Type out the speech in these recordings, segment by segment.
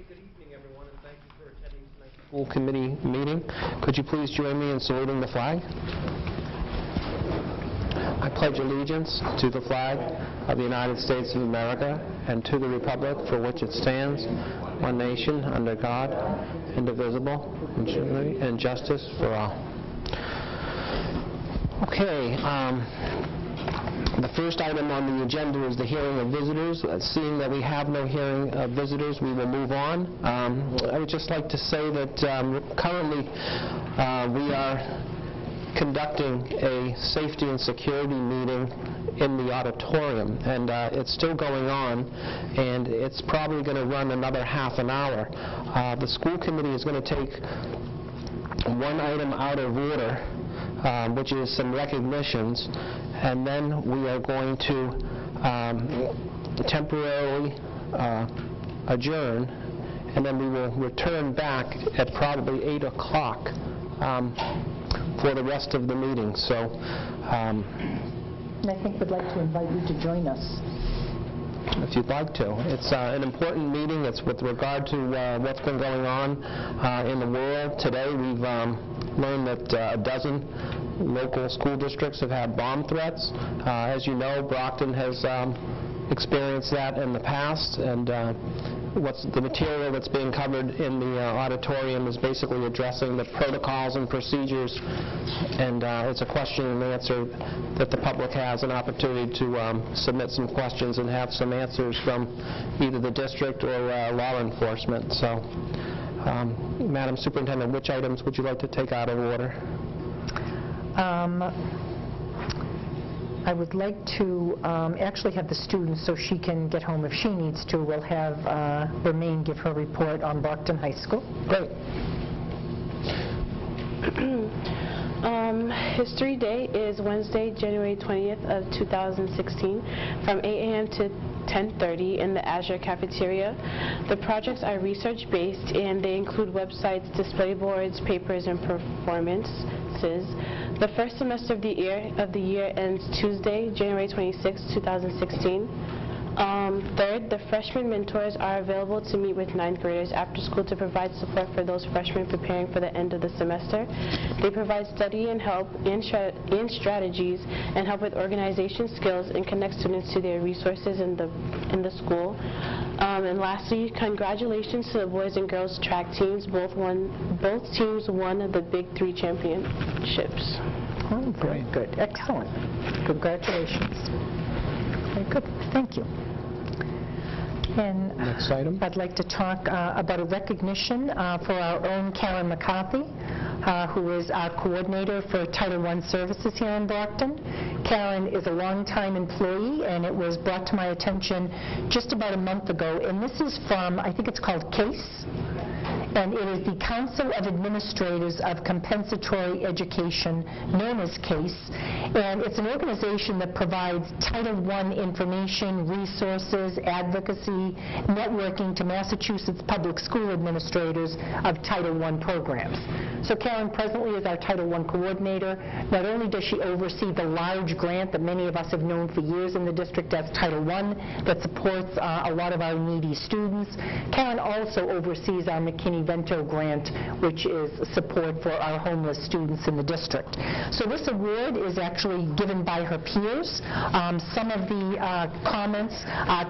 Good evening, everyone, and thank you for attending tonight's school committee meeting. Could you please join me in saluting the flag? I pledge allegiance to the flag of the United States of America and to the republic for which it stands, one nation, under God, indivisible, and justice for all. Okay. The first item on the agenda is the hearing of visitors. Seeing that we have no hearing of visitors, we will move on. I would just like to say that currently we are conducting a safety and security meeting in the auditorium, and it's still going on, and it's probably going to run another half an hour. The school committee is going to take one item out of order, which is some recognitions, and then we are going to temporarily adjourn, and then we will return back at probably 8 o'clock for the rest of the meeting. So, and I think we'd like to invite you to join us. If you'd like to. It's an important meeting. It's with regard to what's been going on in the world. Today we've learned that a dozen local school districts have had bomb threats. As you know, Brockton has experienced that in the past, and the material that's being covered in the auditorium is basically addressing the protocols and procedures, and it's a question and answer that the public has an opportunity to submit some questions and have some answers from either the district or law enforcement. So, Madam Superintendent, which items would you like to take out of order? I would like to actually have the student, so she can get home if she needs to. We'll have Bermaine give her report on Brockton High School. Great. History Day is Wednesday, January 20th of 2016 from 8 a.m. to 10:30 in the Azure cafeteria. The projects are research-based, and they include websites, display boards, papers, and performances. The first semester of the year ends Tuesday, January 26, 2016. Third, the freshman mentors are available to meet with ninth graders after school to provide support for those freshmen preparing for the end of the semester. They provide study and help and strategies and help with organization skills and connect students to their resources in the school. And lastly, congratulations to the boys and girls track teams. Both teams won the Big Three championships. Oh, very good. Excellent. Congratulations. Very good. Thank you. And next item. I'd like to talk about a recognition for our own Karen McCarthy, who is our coordinator for Title I services here in Brockton. Karen is a longtime employee, and it was brought to my attention just about a month ago. And this is from, I think it's called CASE, and it is the Council of Administrators of Compensatory Education, known as CASE. And it's an organization that provides Title I information, resources, advocacy, networking to Massachusetts public school administrators of Title I programs. So Karen presently is our Title I coordinator. Not only does she oversee the large grant that many of us have known for years in the district as Title I that supports a lot of our needy students, Karen also oversees our McKinney-Vento grant, which is support for our homeless students in the district. So this award is actually given by her peers. Some of the comments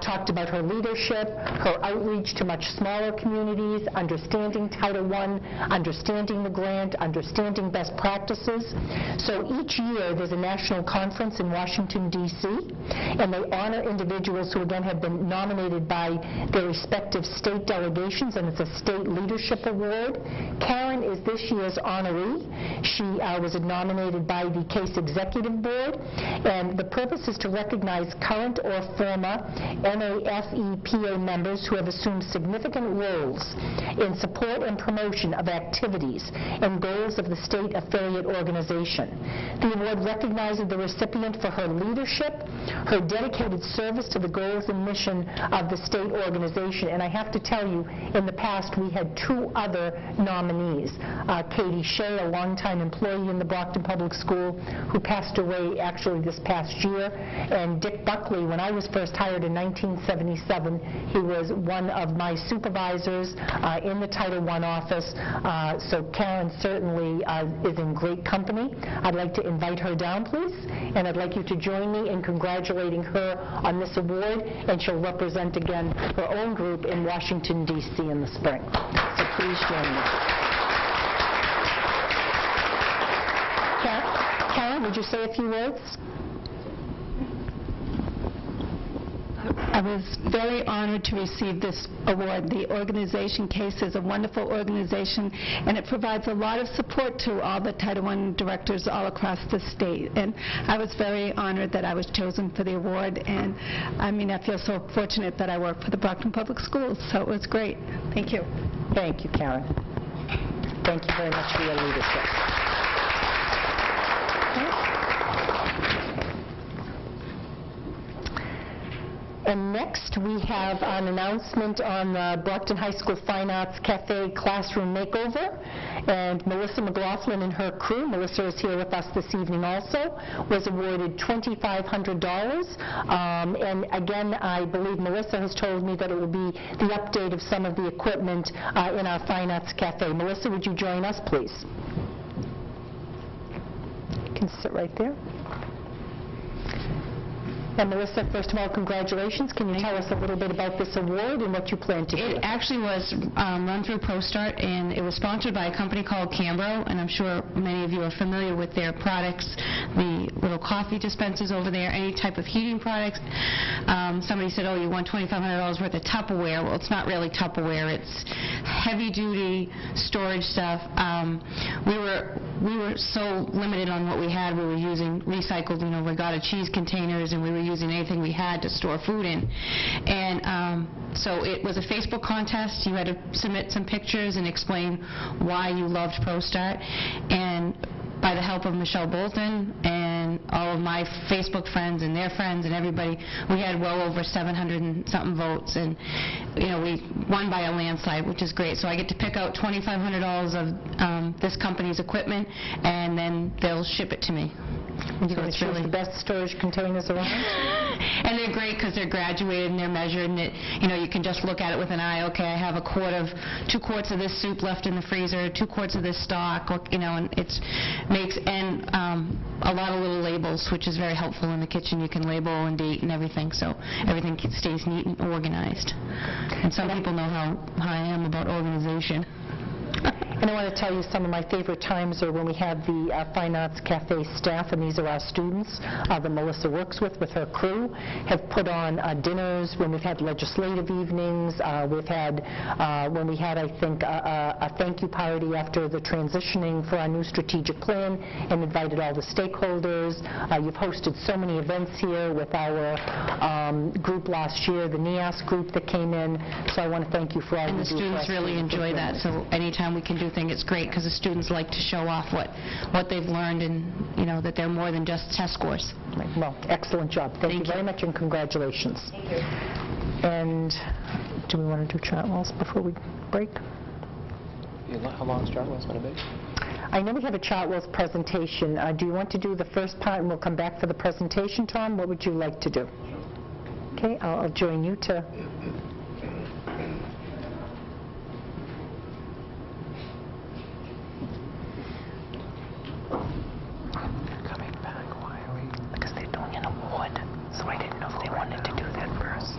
talked about her leadership, her outreach to much smaller communities, understanding Title I, understanding the grant, understanding best practices. So each year there's a national conference in Washington, D.C., and they honor individuals who again have been nominated by their respective state delegations, and it's a state leadership award. Karen is this year's honoree. She was nominated by the CASE Executive Board, and the purpose is to recognize current or former NAFEPA members who have assumed significant roles in support and promotion of activities and goals of the state affiliate organization. The award recognizes the recipient for her leadership, her dedicated service to the goals and mission of the state organization, and I have to tell you, in the past we had two other nominees. Katie Shea, a longtime employee in the Brockton Public School, who passed away actually this past year, and Dick Buckley. When I was first hired in 1977, he was one of my supervisors in the Title I office, so Karen certainly is in great company. I'd like to invite her down, please, and I'd like you to join me in congratulating her on this award, and she'll represent again her own group in Washington, D.C. in the spring. So please join me. Karen, would you say a few words? I was very honored to receive this award. The organization, CASE, is a wonderful organization, and it provides a lot of support to all the Title I directors all across the state. And I was very honored that I was chosen for the award, and I mean, I feel so fortunate that I work for the Brockton Public Schools, so it was great. Thank you. Thank you, Karen. Thank you very much for your leadership. And next, we have an announcement on the Brockton High School Fine Arts Cafe Classroom Makeover. And Melissa McLaughlin and her crew, Melissa is here with us this evening also, was awarded $2,500. And again, I believe Melissa has told me that it will be the update of some of the equipment in our Fine Arts Cafe. Melissa, would you join us, please? You can sit right there. And Melissa, first of all, congratulations. Can you tell us a little bit about this award and what you plan to do? It actually was run through ProStart, and it was sponsored by a company called Cambro, and I'm sure many of you are familiar with their products, the little coffee dispensers over there, any type of heating products. Somebody said, oh, you want $2,500 worth of Tupperware. Well, it's not really Tupperware. It's heavy-duty storage stuff. We were so limited on what we had. We were using recycled, regatta cheese containers, and we were using anything we had to store food in. And so it was a Facebook contest. You had to submit some pictures and explain why you loved ProStart. And by the help of Michelle Bolton and all of my Facebook friends and their friends and everybody, we had well over 700 and something votes, and we won by a landslide, which is great. So I get to pick out $2,500 of this company's equipment, and then they'll ship it to me. You're going to choose the best storage containers around? And they're great because they're graduated and they're measured, and you can just look at it with an eye. Okay, I have 2 quarts of this soup left in the freezer, 2 quarts of this stock, and it makes a lot of little labels, which is very helpful in the kitchen. You can label and date and everything, so everything stays neat and organized. And some people know how I am about organization. And I want to tell you some of my favorite times are when we have the Fine Arts Cafe staff, and these are our students that Melissa works with her crew, have put on dinners when we've had legislative evenings. We've had, when we had, I think, a thank you party after the transitioning for our new strategic plan and invited all the stakeholders. You've hosted so many events here with our group last year, the NEAS group that came in. So I want to thank you for all you do. And the students really enjoy that, so anytime we can do things, it's great because the students like to show off what they've learned, and that they're more than just test scores. Well, excellent job. Thank you very much, and congratulations. Thank you. And do we want to do Chartwell's before we break? How long is Chartwell's going to be? I know we have a Chartwell's presentation. Do you want to do the first part and we'll come back for the presentation, Tom? What would you like to do? Okay, I'll join you to... Coming back, why are we? Because they're doing an award, so I didn't know if they wanted to do that first.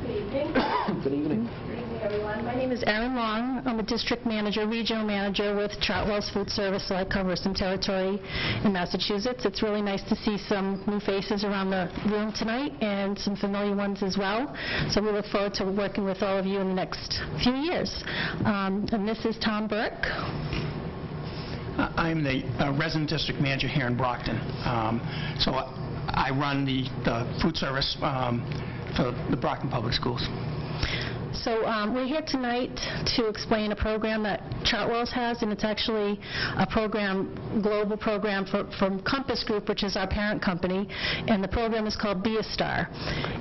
Good evening. Good evening. Good evening, everyone. My name is Erin Long. I'm a district manager, regional manager with Chartwell's Food Service, so I cover some territory in Massachusetts. It's really nice to see some new faces around the room tonight and some familiar ones as well. So we look forward to working with all of you in the next few years. And this is Tom Burke. I'm the resident district manager here in Brockton. So I run the food service for the Brockton Public Schools. So we're here tonight to explain a program that Chartwells has, and it's actually a program, global program from Compass Group, which is our parent company, and the program is called Be a Star.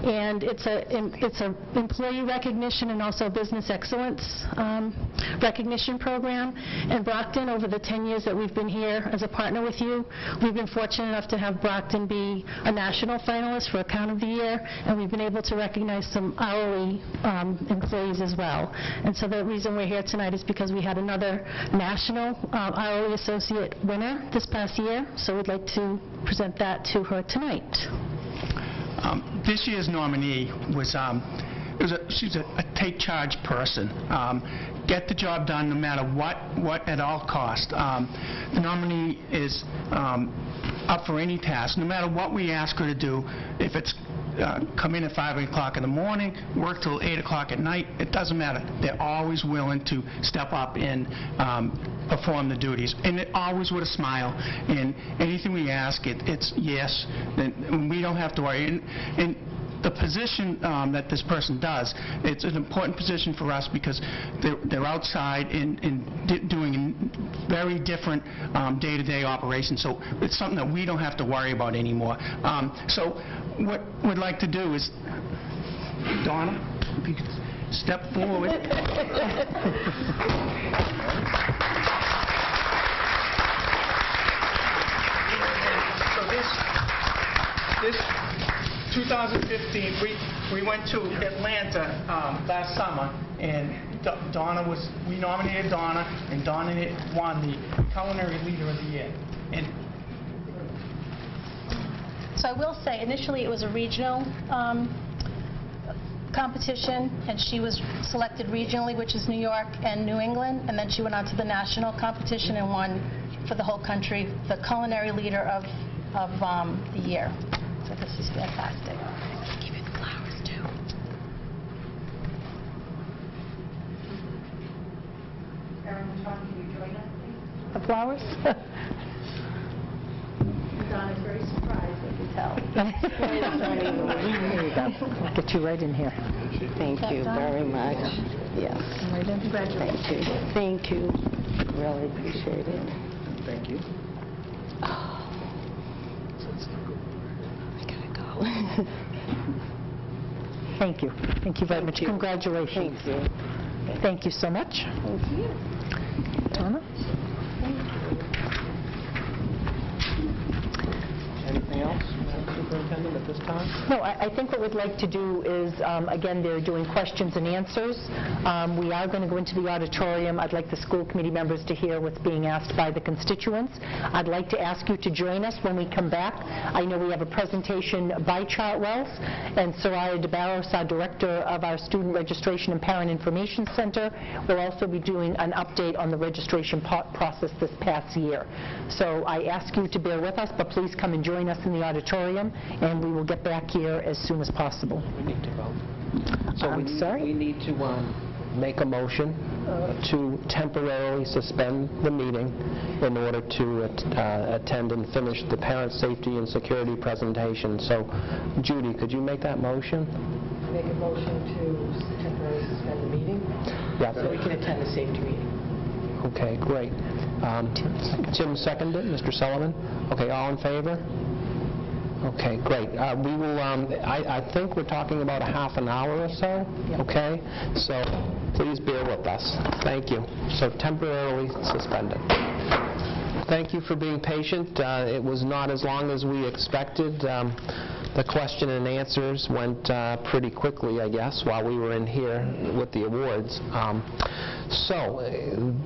And it's a employee recognition and also business excellence recognition program. And Brockton, over the 10 years that we've been here as a partner with you, we've been fortunate enough to have Brockton be a national finalist for Account of the Year, and we've been able to recognize some hourly employees as well. And so the reason we're here tonight is because we had another national hourly associate winner this past year, so we'd like to present that to her tonight. This year's nominee was she's a take-charge person. Get the job done no matter what at all cost. The nominee is up for any task, no matter what we ask her to do. If it's come in at 5 o'clock in the morning, work till 8 o'clock at night, it doesn't matter. They're always willing to step up and perform the duties, and always with a smile. And anything we ask, it's yes, and we don't have to worry. And the position that this person does, it's an important position for us because they're outside and doing very different day-to-day operations, so it's something that we don't have to worry about anymore. So what we'd like to do is, Donna, if you could step forward. So this 2015, we went to Atlanta last summer, and we nominated Donna, and Donna won the Culinary Leader of the Year. And so I will say, initially it was a regional competition, and she was selected regionally, which is New York and New England, and then she went on to the national competition and won for the whole country the Culinary Leader of the Year. So this is fantastic. I'll give you the flowers too. Erin, can you join us, please? The flowers? Donna's very surprised, I can tell. Here you go. I'll get you right in here. Thank you very much. Yes. Right in. Congratulations. Thank you. Really appreciate it. thank you. Thank you. Thank you very much. Congratulations. Thank you. Thank you so much. Thank you. Donna? Anything else, Madam Superintendent, at this time? No, I think what we'd like to do is, again, they're doing questions and answers. We are going to go into the auditorium. I'd like the school committee members to hear what's being asked by the constituents. I'd like to ask you to join us when we come back. I know we have a presentation by Chartwells, and Soraya DeBarros, our director of our Student Registration and Parent Information Center, will also be doing an update on the registration process this past year. So I ask you to bear with us, but please come and join us in the auditorium, and we will get back here as soon as possible. We need to vote. So I'm sorry? We need to make a motion to temporarily suspend the meeting in order to attend and finish the parent safety and security presentation. So, Judy, could you make that motion? Make a motion to temporarily suspend the meeting Yeah. so we can attend the safety meeting. Okay, great. Tim seconded it. Mr. Sullivan? Okay, all in favor? Okay, great. We will, I think we're talking about a half an hour or so, okay? So please bear with us. Thank you. So temporarily suspended. Thank you for being patient. It was not as long as we expected. The question and answers went pretty quickly, I guess, while we were in here with the awards. So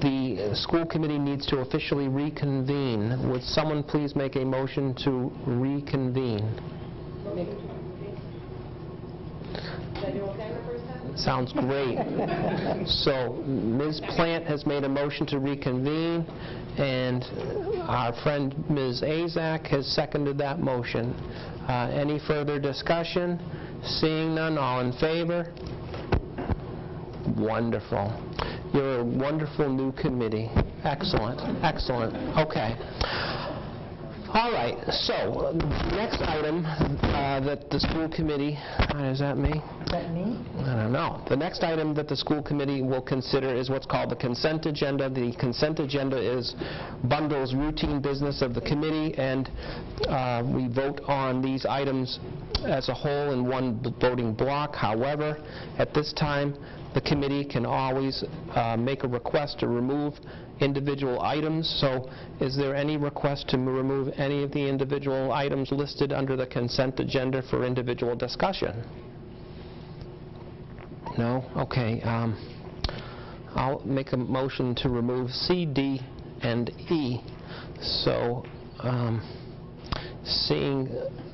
the school committee needs to officially reconvene. Would someone please make a motion to reconvene? Sounds great. So Ms. Plant has made a motion to reconvene, and our friend Ms. Azak has seconded that motion. Any further discussion? Seeing none, all in favor? Wonderful. You're a wonderful new committee. Excellent, excellent. Okay. All right, so next item that the school committee, is that me? Is that me? I don't know. The next item that the school committee will consider is what's called the consent agenda. The consent agenda bundles routine business of the committee, and we vote on these items as a whole in one voting block. However, at this time, the committee can always make a request to remove individual items. So is there any request to remove any of the individual items listed under the consent agenda for individual discussion? No? Okay. I'll make a motion to remove C, D, and E. So seeing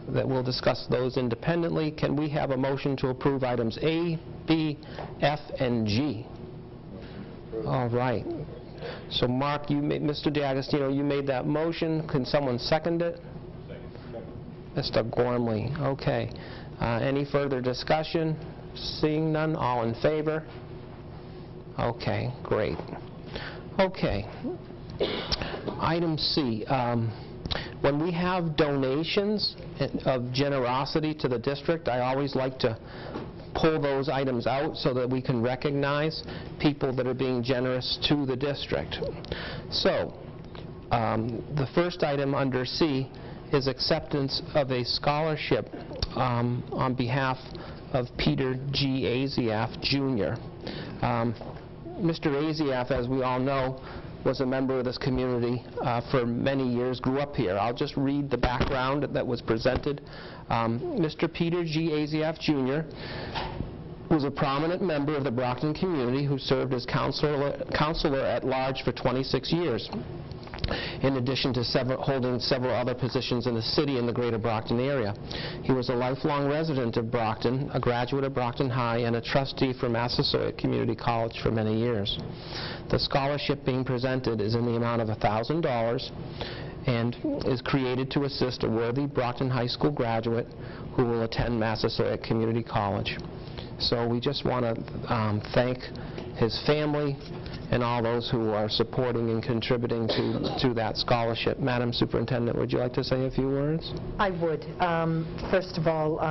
that we'll discuss those independently, can we have a motion to approve items A, B, F, and G? All right. So Mark, Mr. D'Agostino, you made that motion. Can someone second it? Mr. Gormley. Okay. Any further discussion? Seeing none, all in favor? Okay, great. Okay. Item C. When we have donations of generosity to the district, I always like to pull those items out so that we can recognize people that are being generous to the district. So, the first item under C is acceptance of a scholarship on behalf of Peter G. Aziaf, Jr. Mr. Aziaf, as we all know, was a member of this community for many years, grew up here. I'll just read the background that was presented. Mr. Peter G. Aziaf, Jr. was a prominent member of the Brockton community who served as counselor at large for 26 years. In addition to holding several other positions in the city and the greater Brockton area. He was a lifelong resident of Brockton, a graduate of Brockton High, and a trustee for Massasoit Community College for many years. The scholarship being presented is in the amount of $1,000 and is created to assist a worthy Brockton High School graduate who will attend Massasoit Community College. So we just want to thank his family and all those who are supporting and contributing to that scholarship. Madam Superintendent, would you like to say a few words? I would. First of all,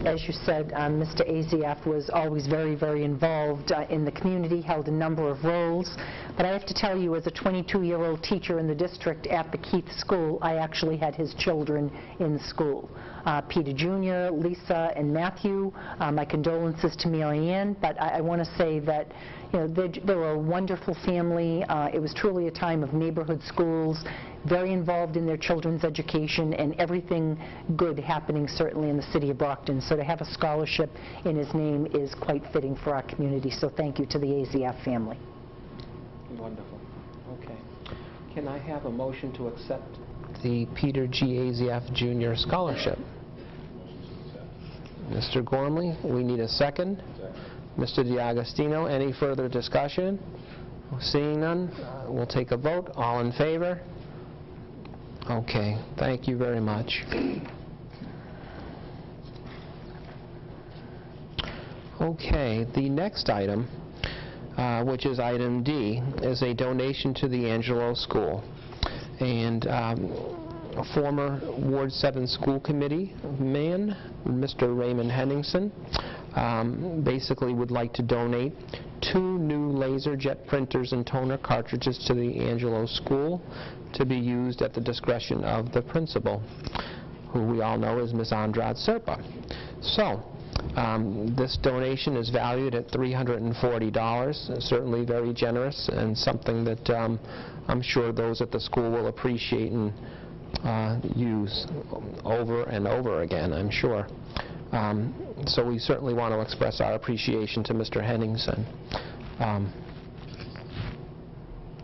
as you said, Mr. Aziaf was always very, very involved in the community, held a number of roles. But I have to tell you, as a 22-year-old teacher in the district at the Keith School, I actually had his children in school. Peter Jr., Lisa, and Matthew. My condolences to Mary Ann, but I want to say that they were a wonderful family. It was truly a time of neighborhood schools, very involved in their children's education, and everything good happening certainly in the city of Brockton. So to have a scholarship in his name is quite fitting for our community. So thank you to the Aziaf family. Wonderful. Okay. Can I have a motion to accept the Peter G. Aziaf Jr. scholarship? Mr. Gormley, we need a second. Mr. D'Agostino, any further discussion? Seeing none, we'll take a vote. All in favor? Okay, thank you very much. Okay, the next item, which is item D, is a donation to the Angelo School. And a former Ward 7 school committee man, Mr. Raymond Henningsen, basically would like to donate 2 new laser jet printers and toner cartridges to the Angelo School to be used at the discretion of the principal, who we all know is Ms. Andrade Serpa. So, this donation is valued at $340, certainly very generous and something that I'm sure those at the school will appreciate and use over and over again, I'm sure. So we certainly want to express our appreciation to Mr. Henningsen.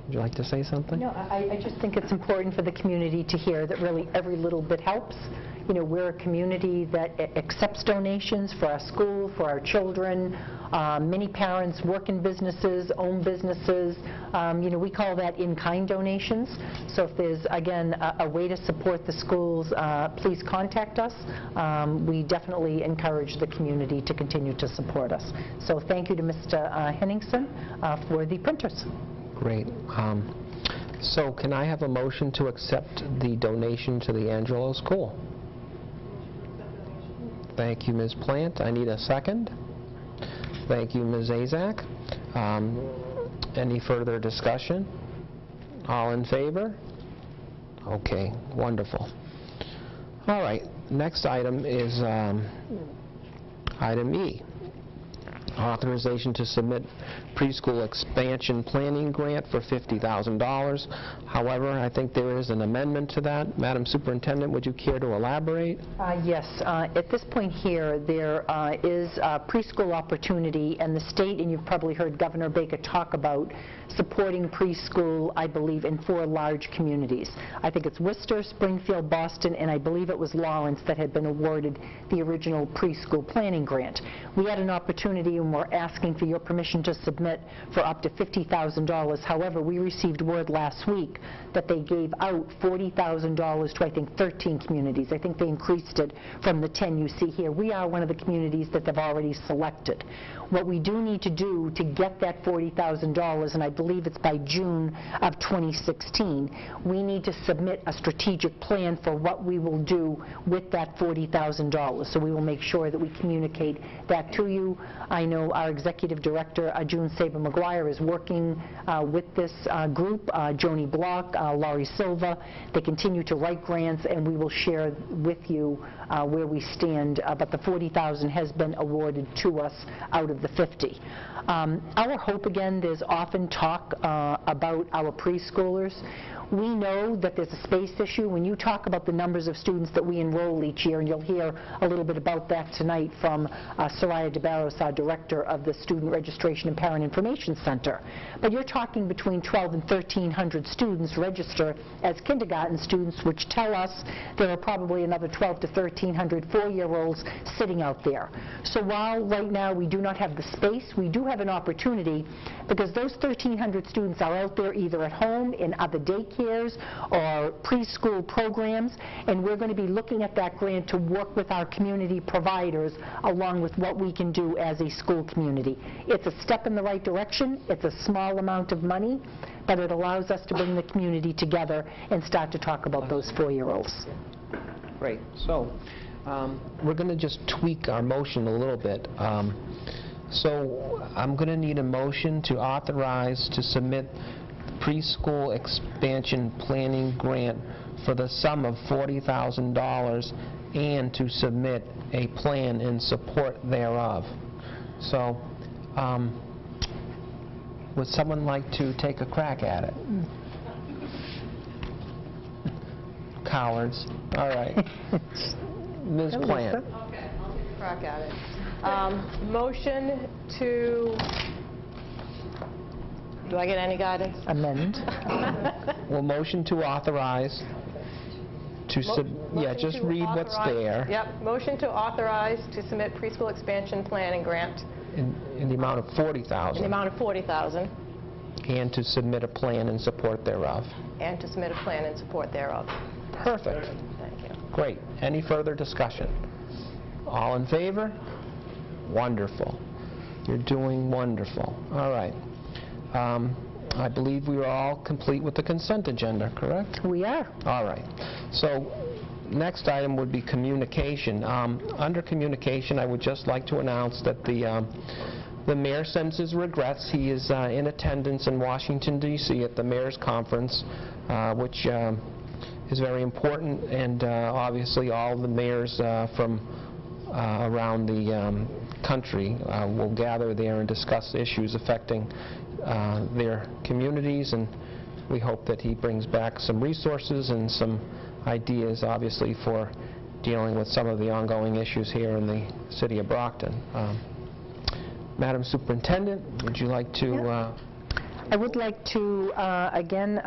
Would you like to say something? No, I just think it's important for the community to hear that really every little bit helps. You know, we're a community that accepts donations for our school, for our children. Many parents work in businesses, own businesses. You know, we call that in-kind donations. So if there's, again, a way to support the schools, please contact us. We definitely encourage the community to continue to support us. So thank you to Mr. Henningsen for the printers. Great. So can I have a motion to accept the donation to the Angelo School? Thank you, Ms. Plant. I need a second. Thank you, Ms. Azak. Any further discussion? All in favor? Okay, wonderful. All right, next item is item E. Authorization to submit preschool expansion planning grant for $50,000. However, I think there is an amendment to that. Madam Superintendent, would you care to elaborate? Yes. At this point here, there is a preschool opportunity, and the state, and you've probably heard Governor Baker talk about supporting preschool, I believe, in 4 large communities. I think it's Worcester, Springfield, Boston, and I believe it was Lawrence that had been awarded the original preschool planning grant. We had an opportunity, and we're asking for your permission to submit for up to $50,000. However, we received word last week that they gave out $40,000 to, I think, 13 communities. I think they increased it from the 10 you see here. We are one of the communities that they've already selected. What we do need to do to get that $40,000, and I believe it's by June of 2016, we need to submit a strategic plan for what we will do with that $40,000. So we will make sure that we communicate that to you. I know our executive director, June Saber-McGuire, is working with this group, Joni Block, Laurie Silva. They continue to write grants, and we will share with you where we stand. But the $40,000 has been awarded to us out of the 50. Our hope, again, there's often talk about our preschoolers. We know that there's a space issue. When you talk about the numbers of students that we enroll each year, and you'll hear a little bit about that tonight from Soraya DeBarros, our director of the Student Registration and Parent Information Center. But you're talking between 1,200 and 1,300 students register as kindergarten students, which tell us there are probably another 1,200 to 1,300 4-year-olds sitting out there. So while right now we do not have the space, we do have an opportunity, because those 1,300 students are out there either at home, in other daycares, or preschool programs, and we're going to be looking at that grant to work with our community providers along with what we can do as a school community. It's a step in the right direction. It's a small amount of money, but it allows us to bring the community together and start to talk about those 4-year-olds. Great. So we're going to just tweak our motion a little bit. So I'm going to need a motion to authorize to submit preschool expansion planning grant for the sum of $40,000 and to submit a plan in support thereof. So would someone like to take a crack at it? Cowards. All right. Ms. Plant. Okay, I'll take a crack at it. Motion to, do I get any guidance? Amend. Well, motion to authorize to just read what's there. Yep, motion to authorize to submit preschool expansion planning grant. In the amount of $40,000. In the amount of $40,000. And to submit a plan in support thereof. And to submit a plan in support thereof. Perfect. Thank you. Great. Any further discussion? All in favor? Wonderful. You're doing wonderful. All right. I believe we are all complete with the consent agenda, correct? We are. All right. So next item would be communication. Under communication, I would just like to announce that the mayor sends his regrets. He is in attendance in Washington, D.C. at the mayor's conference, which is very important, and obviously all the mayors from around the country will gather there and discuss issues affecting their communities, and we hope that he brings back some resources and some ideas, obviously, for dealing with some of the ongoing issues here in the city of Brockton. Madam Superintendent, would you like to... I would like to, again,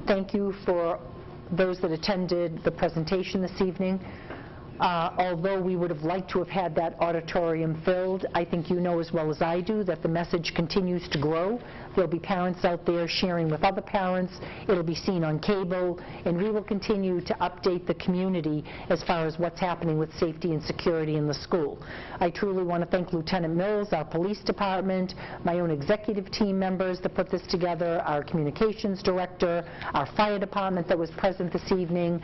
thank you for those that attended the presentation this evening. Although we would have liked to have had that auditorium filled, I think you know as well as I do that the message continues to grow. There'll be parents out there sharing with other parents. It'll be seen on cable, and we will continue to update the community as far as what's happening with safety and security in the school. I truly want to thank Lieutenant Mills, our police department, my own executive team members that put this together, our communications director, our fire department that was present this evening.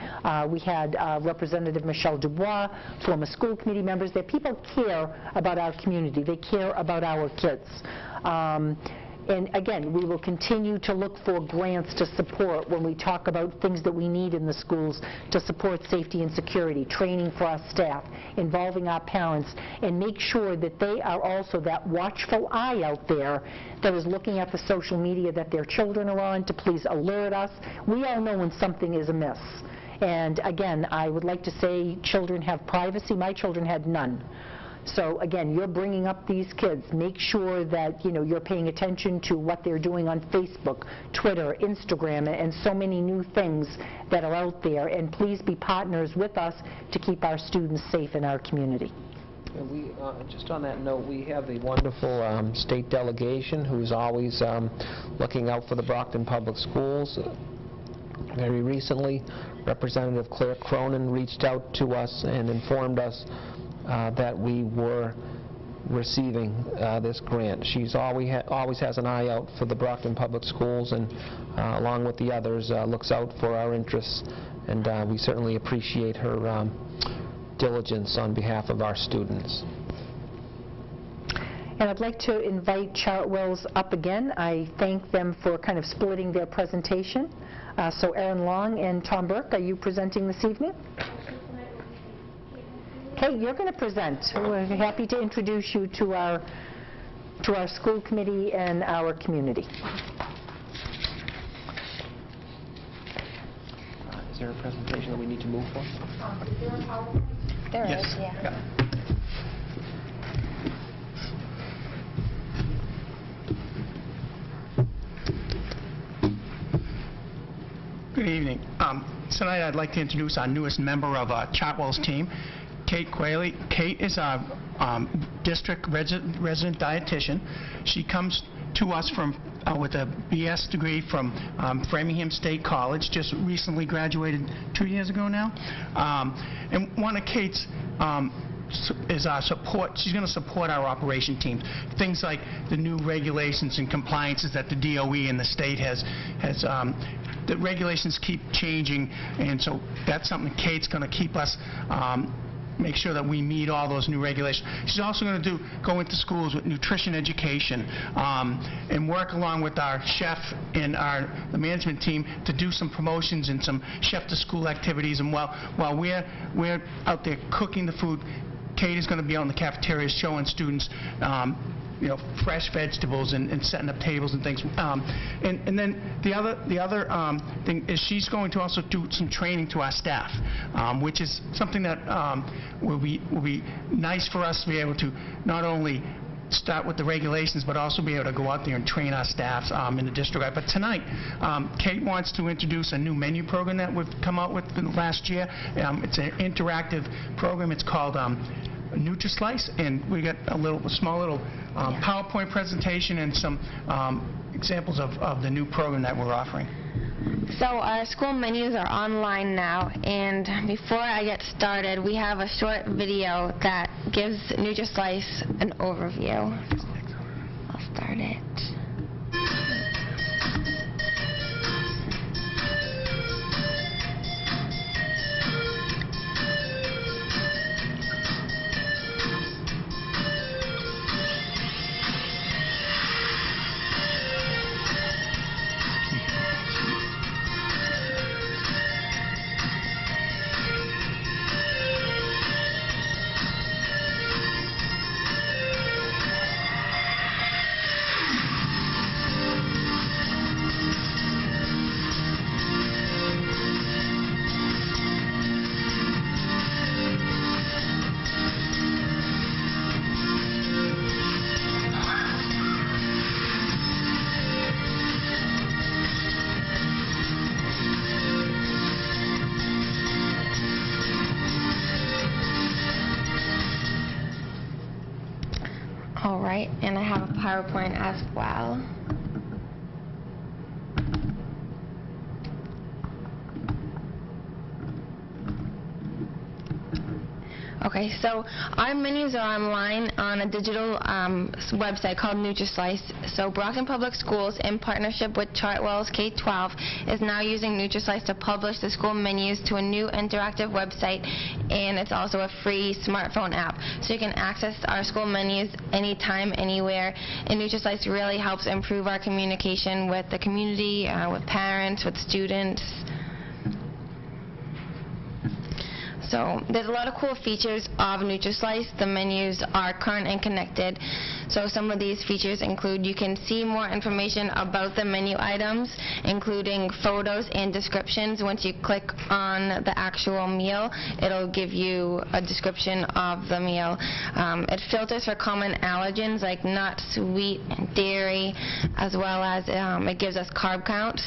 We had Representative Michelle Dubois, former school committee members. That people care about our community. They care about our kids. And again, we will continue to look for grants to support when we talk about things that we need in the schools to support safety and security, training for our staff, involving our parents, and make sure that they are also that watchful eye out there that is looking at the social media that their children are on to please alert us. We all know when something is amiss. And again, I would like to say children have privacy. My children had none. So again, you're bringing up these kids. Make sure that you're paying attention to what they're doing on Facebook, Twitter, Instagram, and so many new things that are out there. And please be partners with us to keep our students safe in our community. And we, just on that note, we have the wonderful state delegation who's always looking out for the Brockton Public Schools. Very recently, Representative Claire Cronin reached out to us and informed us that we were receiving this grant. She's always has an eye out for the Brockton Public Schools, and along with the others, looks out for our interests, and we certainly appreciate her diligence on behalf of our students. And I'd like to invite Chartwells up again. I thank them for kind of splitting their presentation. So Aaron Long and Tom Burke, are you presenting this evening? Okay, you're going to present. We're happy to introduce you to our school committee and our community. Is there a presentation that we need to move for? There Yes. is, yeah. Yeah. Good evening. Tonight I'd like to introduce our newest member of our Chartwell's team, Kate Quayle. Kate is our district resident dietitian. She comes to us from with a BS degree from Framingham State College, just recently graduated 2 years ago now. And one of Kate's is our support. She's going to support our operation teams. Things like the new regulations and compliances that the DOE and the state has the regulations keep changing, and so that's something Kate's going to keep us make sure that we meet all those new regulations. She's also going to go into schools with nutrition education and work along with our chef and the management team to do some promotions and some chef-to-school activities. And while we're out there cooking the food, Kate is going to be out in the cafeteria showing students fresh vegetables and setting up tables and things. And then the other thing is she's going to also do some training to our staff, which is something that will be nice for us to be able to not only start with the regulations, but also be able to go out there and train our staffs in the district. But tonight, Kate wants to introduce a new menu program that we've come out with in the last year. It's an interactive program. It's called NutriSlice, and we got a small little PowerPoint presentation and some examples of the new program that we're offering. So our school menus are online now, and before I get started, we have a short video that gives NutriSlice an overview. I'll start it. All right, and I have a PowerPoint as well. Is there a presentation that we need to move for? Yes. Okay. So our school menus are online now, and before I get started, we have a short video that gives NutriSlice an overview. I'll start it. And I have a PowerPoint as well. Okay, so our menus are online on a digital website called NutriSlice. So Brockton Public Schools, in partnership with Chartwell's K-12, is now using NutriSlice to publish the school menus to a new interactive website, and it's also a free smartphone app. So you can access our school menus anytime, anywhere, and NutriSlice really helps improve our communication with the community, with parents, with students. So there's a lot of cool features of NutriSlice. The menus are current and connected. So some of these features include you can see more information about the menu items, including photos and descriptions. Once you click on the actual meal, it'll give you a description of the meal. It filters for common allergens like nuts, wheat, and dairy, as well as it gives us carb counts.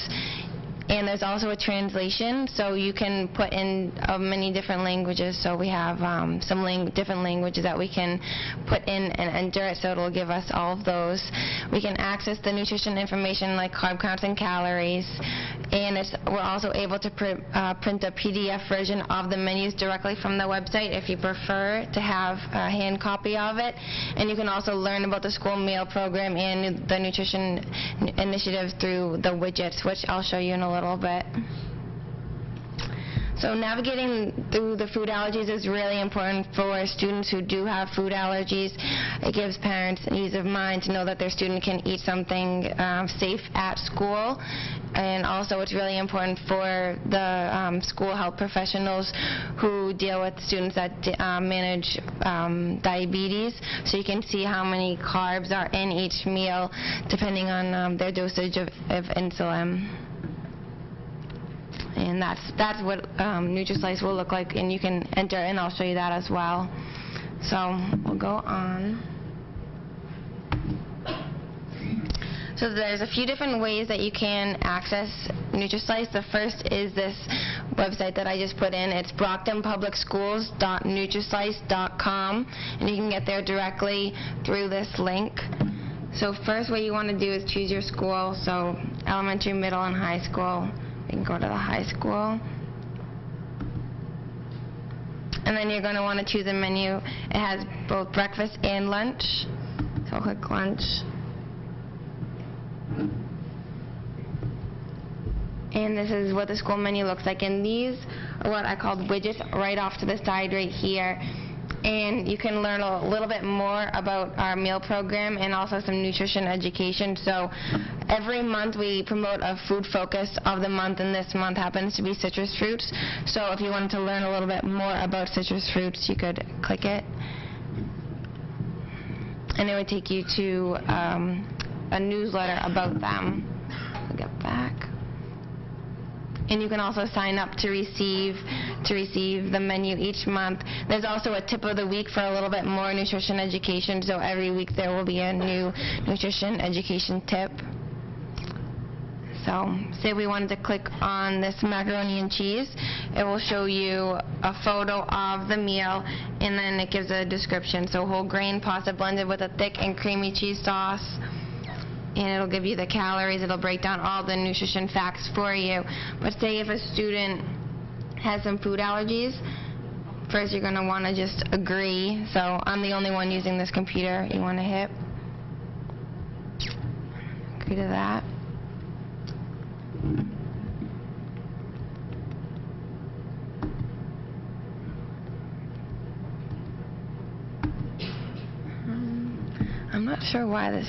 And there's also a translation, so you can put in many different languages. So we have some different languages that we can put in and enter it, so it'll give us all of those. We can access the nutrition information like carb counts and calories. And we're also able to print a PDF version of the menus directly from the website if you prefer to have a hand copy of it. And you can also learn about the school meal program and the nutrition initiative through the widgets, which I'll show you in a little bit. So navigating through the food allergies is really important for students who do have food allergies. It gives parents ease of mind to know that their student can eat something safe at school. And also it's really important for the school health professionals who deal with students that manage diabetes. So you can see how many carbs are in each meal depending on their dosage of insulin. And that's what NutriSlice will look like, and you can enter, and I'll show you that as well. So we'll go on. So there's a few different ways that you can access NutriSlice. The first is this website that I just put in. It's brocktonpublicschools.nutrislice.com, and you can get there directly through this link. So first what you want to do is choose your school, so elementary, middle, and high school. You can go to the high school. And then you're going to want to choose a menu. It has both breakfast and lunch. So I'll click lunch. And this is what the school menu looks like. And these are what I called widgets right off to the side right here. And you can learn a little bit more about our meal program and also some nutrition education. So every month we promote a food focus of the month, and this month happens to be citrus fruits. So if you wanted to learn a little bit more about citrus fruits, you could click it. And it would take you to a newsletter about them. I'll get back. And you can also sign up to receive the menu each month. There's also a tip of the week for a little bit more nutrition education, so every week there will be a new nutrition education tip. So say we wanted to click on this macaroni and cheese, it will show you a photo of the meal, and then it gives a description. So whole grain pasta blended with a thick and creamy cheese sauce. And it'll give you the calories, it'll break down all the nutrition facts for you. But say if a student has some food allergies, first you're going to want to just agree. So I'm the only one using this computer. You want to hit agree to that. I'm not sure why this.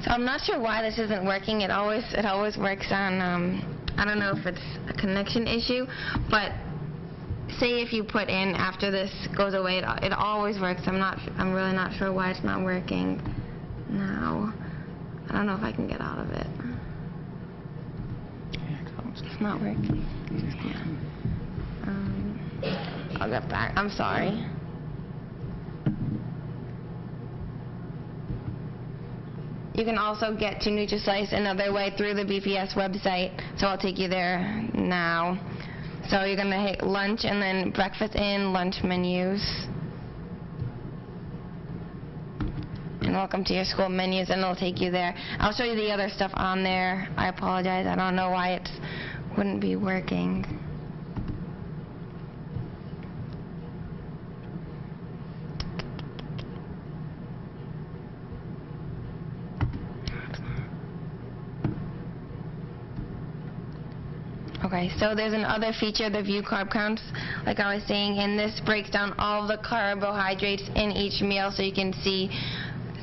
So I'm not sure why this isn't working. It always works on, I don't know if it's a connection issue, but say if you put in after this goes away, it always works. I'm really not sure why it's not working now. I don't know if I can get out of it. It's not working. Yeah. I'll get back. I'm sorry. You can also get to NutriSlice another way through the BPS website, so I'll take you there now. So you're going to hit lunch and then breakfast and lunch menus. And and welcome to your school menus, and it'll take you there. I'll show you the other stuff on there. I apologize. I don't know why it wouldn't be working. Okay, so there's another feature, the view carb counts, like I was saying, and this breaks down all the carbohydrates in each meal so you can see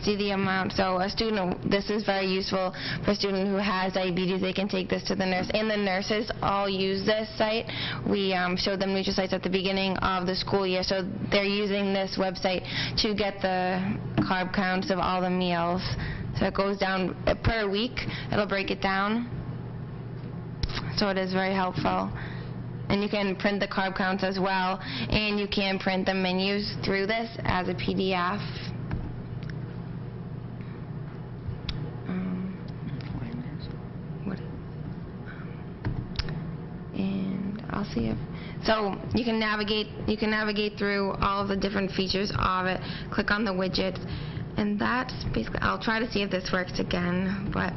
the amount. So a student, this is very useful for a student who has diabetes. They can take this to the nurse, and the nurses all use this site. We showed them NutriSites at the beginning of the school year, so they're using this website to get the carb counts of all the meals. So it goes down per week. It'll break it down. So it is very helpful. And you can print the carb counts as well, and you can print the menus through this as a PDF. And I'll see if so you can navigate through all of the different features of it. Click on the widgets, and that's basically. I'll try to see if this works again, but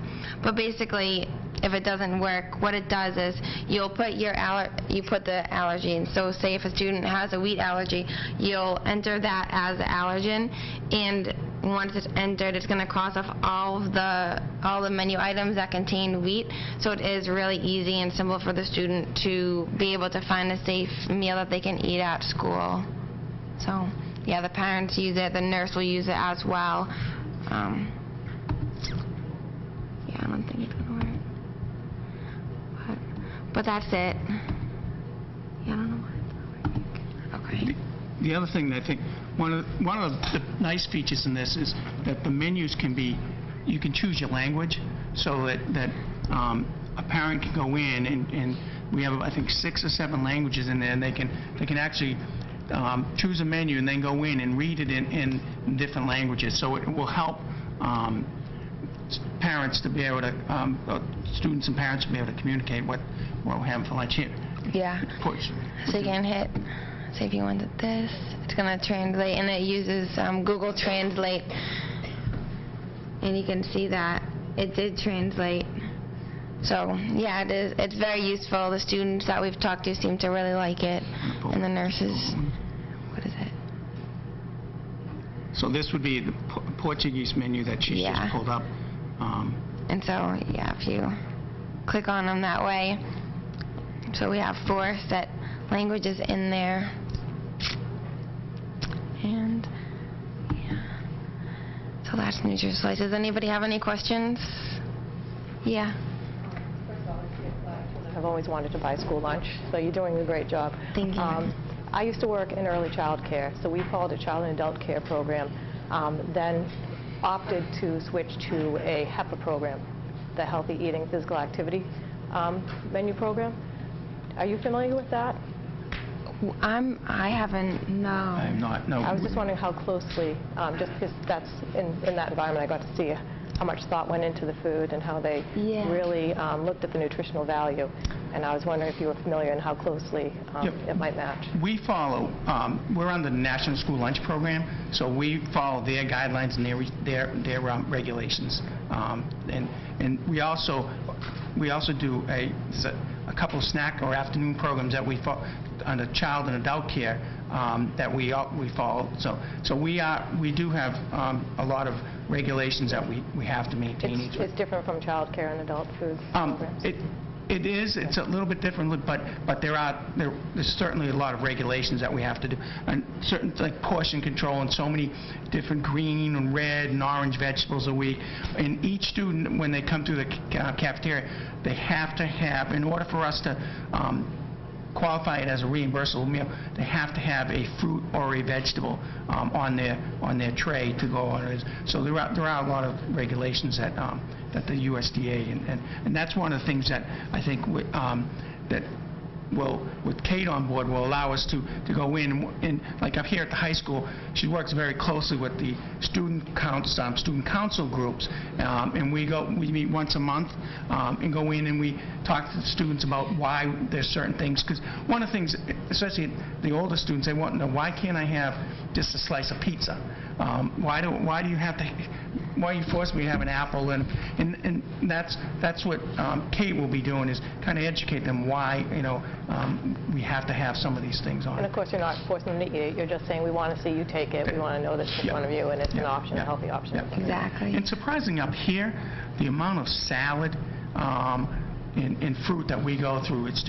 basically, if it doesn't work, what it does is you'll put the allergy in. So say if a student has a wheat allergy, you'll enter that as the allergen, and once it's entered, it's going to cross off all the menu items that contain wheat. So it is really easy and simple for the student to be able to find a safe meal that they can eat at school. So yeah, the parents use it, the nurse will use it as well. Yeah, I don't think it's going to work. But that's it. Yeah, I don't know why it's not working. Okay. The other thing that I think, one of the nice features in this is that the menus can be, you can choose your language, so that a parent can go in and we have, I think, 6 or 7 languages in there, and they can actually choose a menu and then go in and read it in different languages. So it will help parents to be able to, students and parents to be able to communicate what we're having for lunch here. Yeah. Push. So you can hit, say if you wanted this, it's going to translate, and it uses Google Translate. And you can see that it did translate. So yeah, it's very useful. The students that we've talked to seem to really like it, and the nurses. What is it? So this would be the Portuguese menu that she just pulled up. And so, yeah, if you click on them that way, so we have 4 set languages in there. And, yeah. So that's NutriSlice. Does anybody have any questions? Yeah. I've always wanted to buy school lunch, so you're doing a great job. Thank you. I used to work in early child care, so we followed a child and adult care program, then opted to switch to a HEPA program, the Healthy Eating Physical Activity menu program. Are you familiar with that? I haven't, no. I'm not, no. I was just wondering how closely, just because that's in that environment, I got to see how much thought went into the food and how they really looked at the nutritional value. And I was wondering if you were familiar and how closely it might match. We follow, we're on the National School Lunch Program, so we follow their guidelines and their regulations. And we also do a couple of snack or afternoon programs that we follow under child and adult care that we follow. So we do have a lot of regulations that we have to maintain. It's different from child care and adult food programs. It is. It's a little bit different, but there's certainly a lot of regulations that we have to do, and certain like portion control and so many different green and red and orange vegetables a week. And each student, when they come through the cafeteria, they have to have, in order for us to qualify it as a reimbursable meal, they have to have a fruit or a vegetable on their tray to go on it. So there are a lot of regulations that the USDA and that's one of the things that I think that with Kate on board, will allow us to go in, and like up here at the high school, she works very closely with the student council groups, and we meet once a month and go in and we talk to the students about why there's certain things, because one of the things, especially the older students, they want to know, why can't I have just a slice of pizza? Why do you have to? Why you force me to have an apple? And that's what Kate will be doing, is kind of educate them why we have to have some of these things on. And of course, you're not forcing them to eat it. You're just saying, we want to see you take it. We want to know that it's in front of you, and it's an option, a healthy option. Exactly. And surprising up here, the amount of salad and fruit that we go through, it's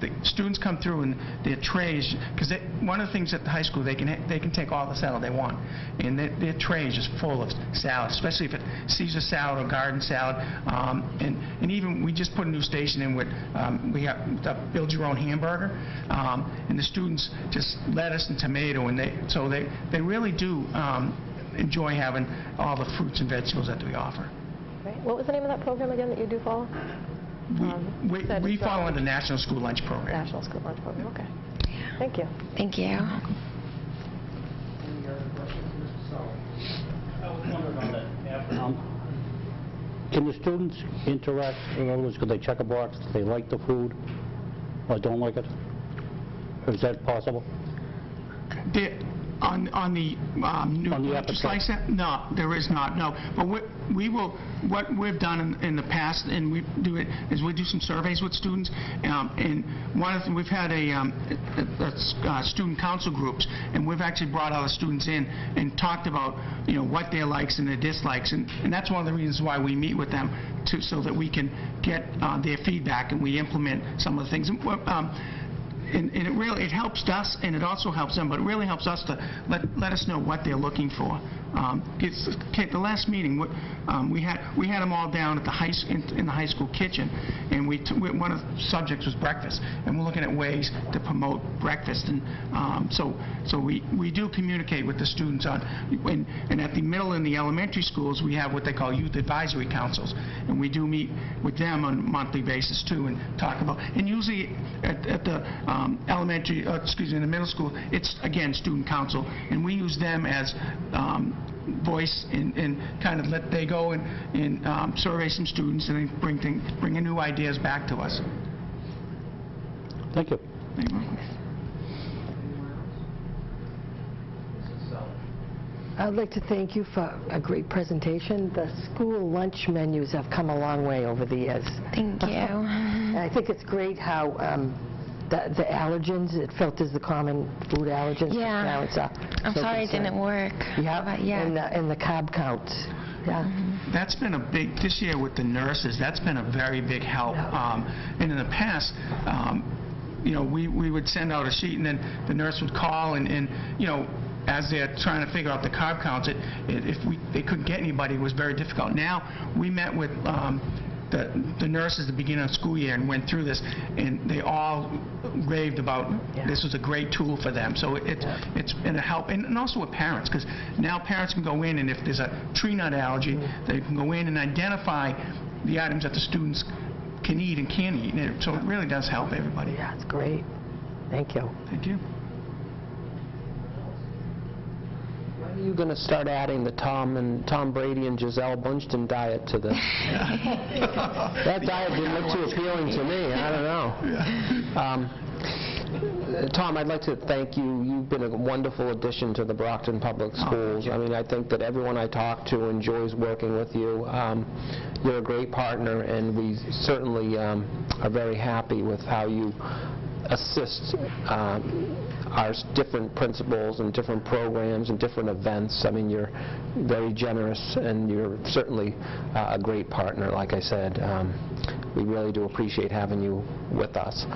the students come through and their trays, because one of the things at the high school, they can take all the salad they want, and their tray is just full of salad, especially if it's Caesar salad or garden salad, and even we just put a new station in with we have the build your own hamburger, and the students just lettuce and tomato, and they really do enjoy having all the fruits and vegetables that we offer. Right. What was the name of that program again that you do follow? We follow the National School Lunch Program. National School Lunch Program, okay. Thank you. Thank you. Any other questions, Mr. Sullivan? I was wondering on that. Can the students interact with others? Could they check a box if they like the food or don't like it? Is that possible? On the new lunch slice? No, there is not, no. But what we've done in the past, and we do it, is we do some surveys with students, and one of them, we've had a student council groups, and we've actually brought all the students in and talked about, what their likes and their dislikes, and that's one of the reasons why we meet with them, so that we can get their feedback and we implement some of the things. And it helps us, and it also helps them, but it really helps us to let us know what they're looking for. The last meeting, we had them all down at in the high school kitchen, and one of the subjects was breakfast, and we're looking at ways to promote breakfast, and so we do communicate with the students on, and at the middle and the elementary schools, we have what they call youth advisory councils, and we do meet with them on a monthly basis too, and talk about, and usually at the in the middle school, it's again student council, and we use them as voice and kind of they go and survey some students and then bring in new ideas back to us. Thank you. Thank you. I'd like to thank you for a great presentation. The school lunch menus have come a long way over the years. Thank you. And I think it's great how the allergens, it filters the common food allergens. Yeah. Parents are I'm so sorry it concerned. didn't work. Yeah. And the carb counts. Yeah. That's been a big, this year with the nurses, that's been a very big help. And in the past, we would send out a sheet, and then the nurse would call, and as they're trying to figure out the carb counts, if they couldn't get anybody, it was very difficult. Now, we met with the nurses at the beginning of the school year and went through this, and they all raved about this was a great tool for them. So it's been a help, and also with parents, because now parents can go in, and if there's a tree nut allergy, they can go in and identify the items that the students can eat and can't eat. And so it really does help everybody. Yeah, it's great. Thank you. Thank you. When are you going to start adding the Tom Brady and Giselle Bundchen diet to this? That diet didn't look too appealing to me. I don't know. Tom, I'd like to thank you. You've been a wonderful addition to the Brockton Public Schools. I mean, I think that everyone I talk to enjoys working with you. You're a great partner, and we certainly are very happy with how you assist our different principals and different programs and different events. I mean, you're very generous, and you're certainly a great partner, like I said. We really do appreciate having you with us.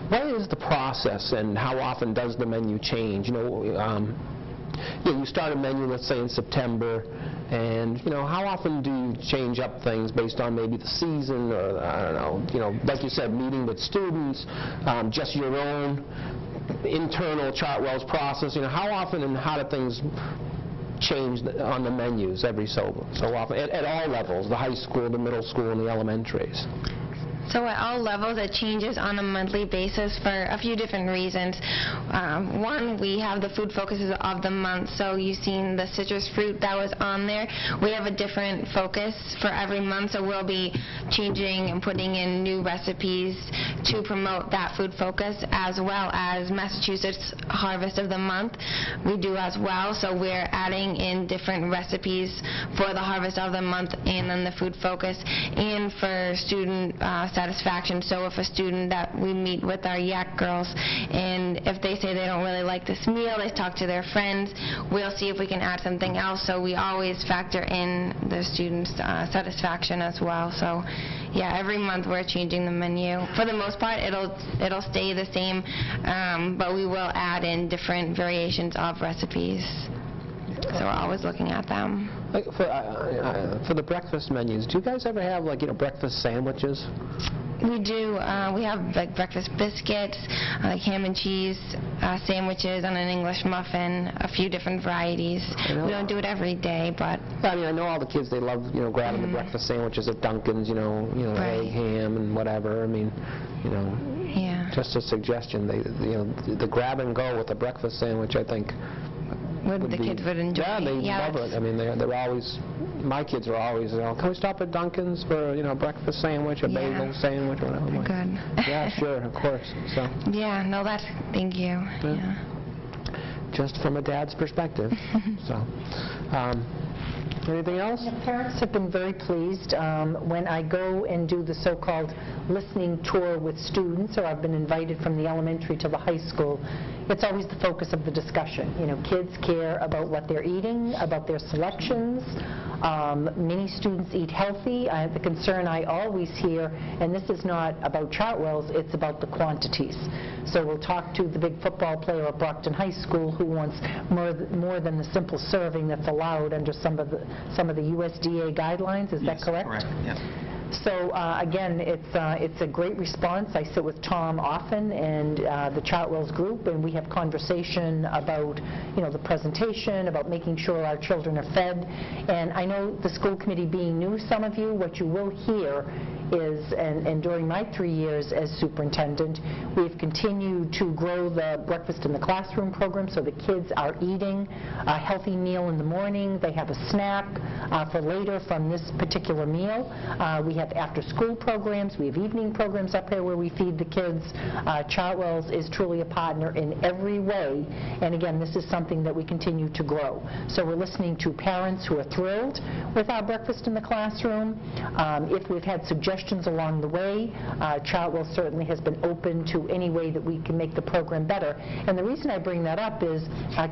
What is the process, and how often does the menu change? You start a menu, let's say in September, and how often do you change up things based on maybe the season, or I don't know, like you said, meeting with students, just your own internal Chartwell's process? How often and how do things change on the menus every so often at all levels, the high school, the middle school, and the elementaries? So at all levels, it changes on a monthly basis for a few different reasons. One, we have the food focuses of the month, so you've seen the citrus fruit that was on there. We have a different focus for every month, so we'll be changing and putting in new recipes to promote that food focus, as well as Massachusetts Harvest of the Month. We do as well, so we're adding in different recipes for the Harvest of the Month and then the food focus, and for student satisfaction. So if a student that we meet with our YAC girls, and if they say they don't really like this meal, they talk to their friends, we'll see if we can add something else. So we always factor in the students' satisfaction as well. So yeah, every month we're changing the menu. For the most part, it'll stay the same, but we will add in different variations of recipes. So we're always looking at them. Like for the breakfast menus, do you guys ever have, like, breakfast sandwiches? We do. We have like breakfast biscuits, like ham and cheese sandwiches, and an English muffin, a few different varieties. We don't do it every day, but... I mean, I know all the kids, they love, grabbing the breakfast sandwiches at Dunkin's, Right. egg, ham, and whatever. I mean, Yeah. just a suggestion. The grab and go with a breakfast sandwich, I think, The kids would enjoy. Yeah, they love it. I mean, they're always, my kids are always, can we stop at Dunkin's for, a breakfast sandwich, a bagel sandwich, or whatever? Good. Yeah, sure, of course. So. Yeah, no, thank you. Yeah. Just from a dad's perspective. So, anything else? Parents have been very pleased. When I go and do the so-called listening tour with students, or I've been invited from the elementary to the high school, it's always the focus of the discussion. Kids care about what they're eating, about their selections. Many students eat healthy. The concern I always hear, and this is not about Chartwell's, it's about the quantities. So we'll talk to the big football player at Brockton High School who wants more than the simple serving that's allowed under some of the USDA guidelines. Is that correct? Correct. Yes. So again, it's a great response. I sit with Tom often and the Chartwell's group, and we have conversation about the presentation, about making sure our children are fed. And I know the school committee being new, some of you, what you will hear is, and during my 3 years as superintendent, we've continued to grow the breakfast in the classroom program, so the kids are eating a healthy meal in the morning. They have a snack for later from this particular meal. We have after-school programs. We have evening programs up here where we feed the kids. Chartwell's is truly a partner in every way, and again, this is something that we continue to grow. So we're listening to parents who are thrilled with our breakfast in the classroom. If we've had suggestions along the way, Chartwell certainly has been open to any way that we can make the program better. And the reason I bring that up is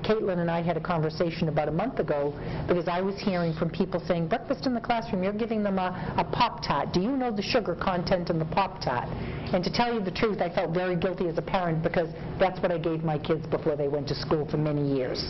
Caitlin and I had a conversation about a month ago because I was hearing from people saying, breakfast in the classroom, you're giving them a Pop-Tart. Do you know the sugar content in the Pop-Tart? And to tell you the truth, I felt very guilty as a parent because that's what I gave my kids before they went to school for many years.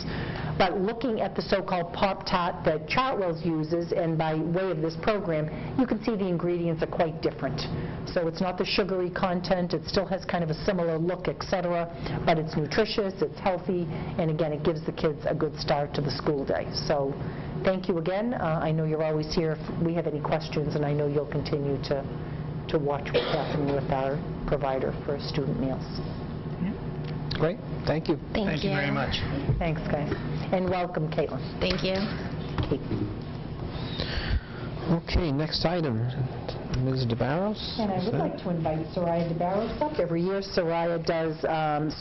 But looking at the so-called Pop-Tart that Chartwell's uses, and by way of this program, you can see the ingredients are quite different. So it's not the sugary content, it still has kind of a similar look, etc., but it's nutritious, it's healthy, and again, it gives the kids a good start to the school day. So thank you again. I know you're always here if we have any questions, and I know you'll continue to watch what's happening with our provider for student meals. Great. Thank you. Thank you very much. Thanks, guys. And welcome, Caitlin. Thank you. Okay, next item. Ms. DeBarros? And I would like to invite Soraya DeBarros up. Every year, Soraya does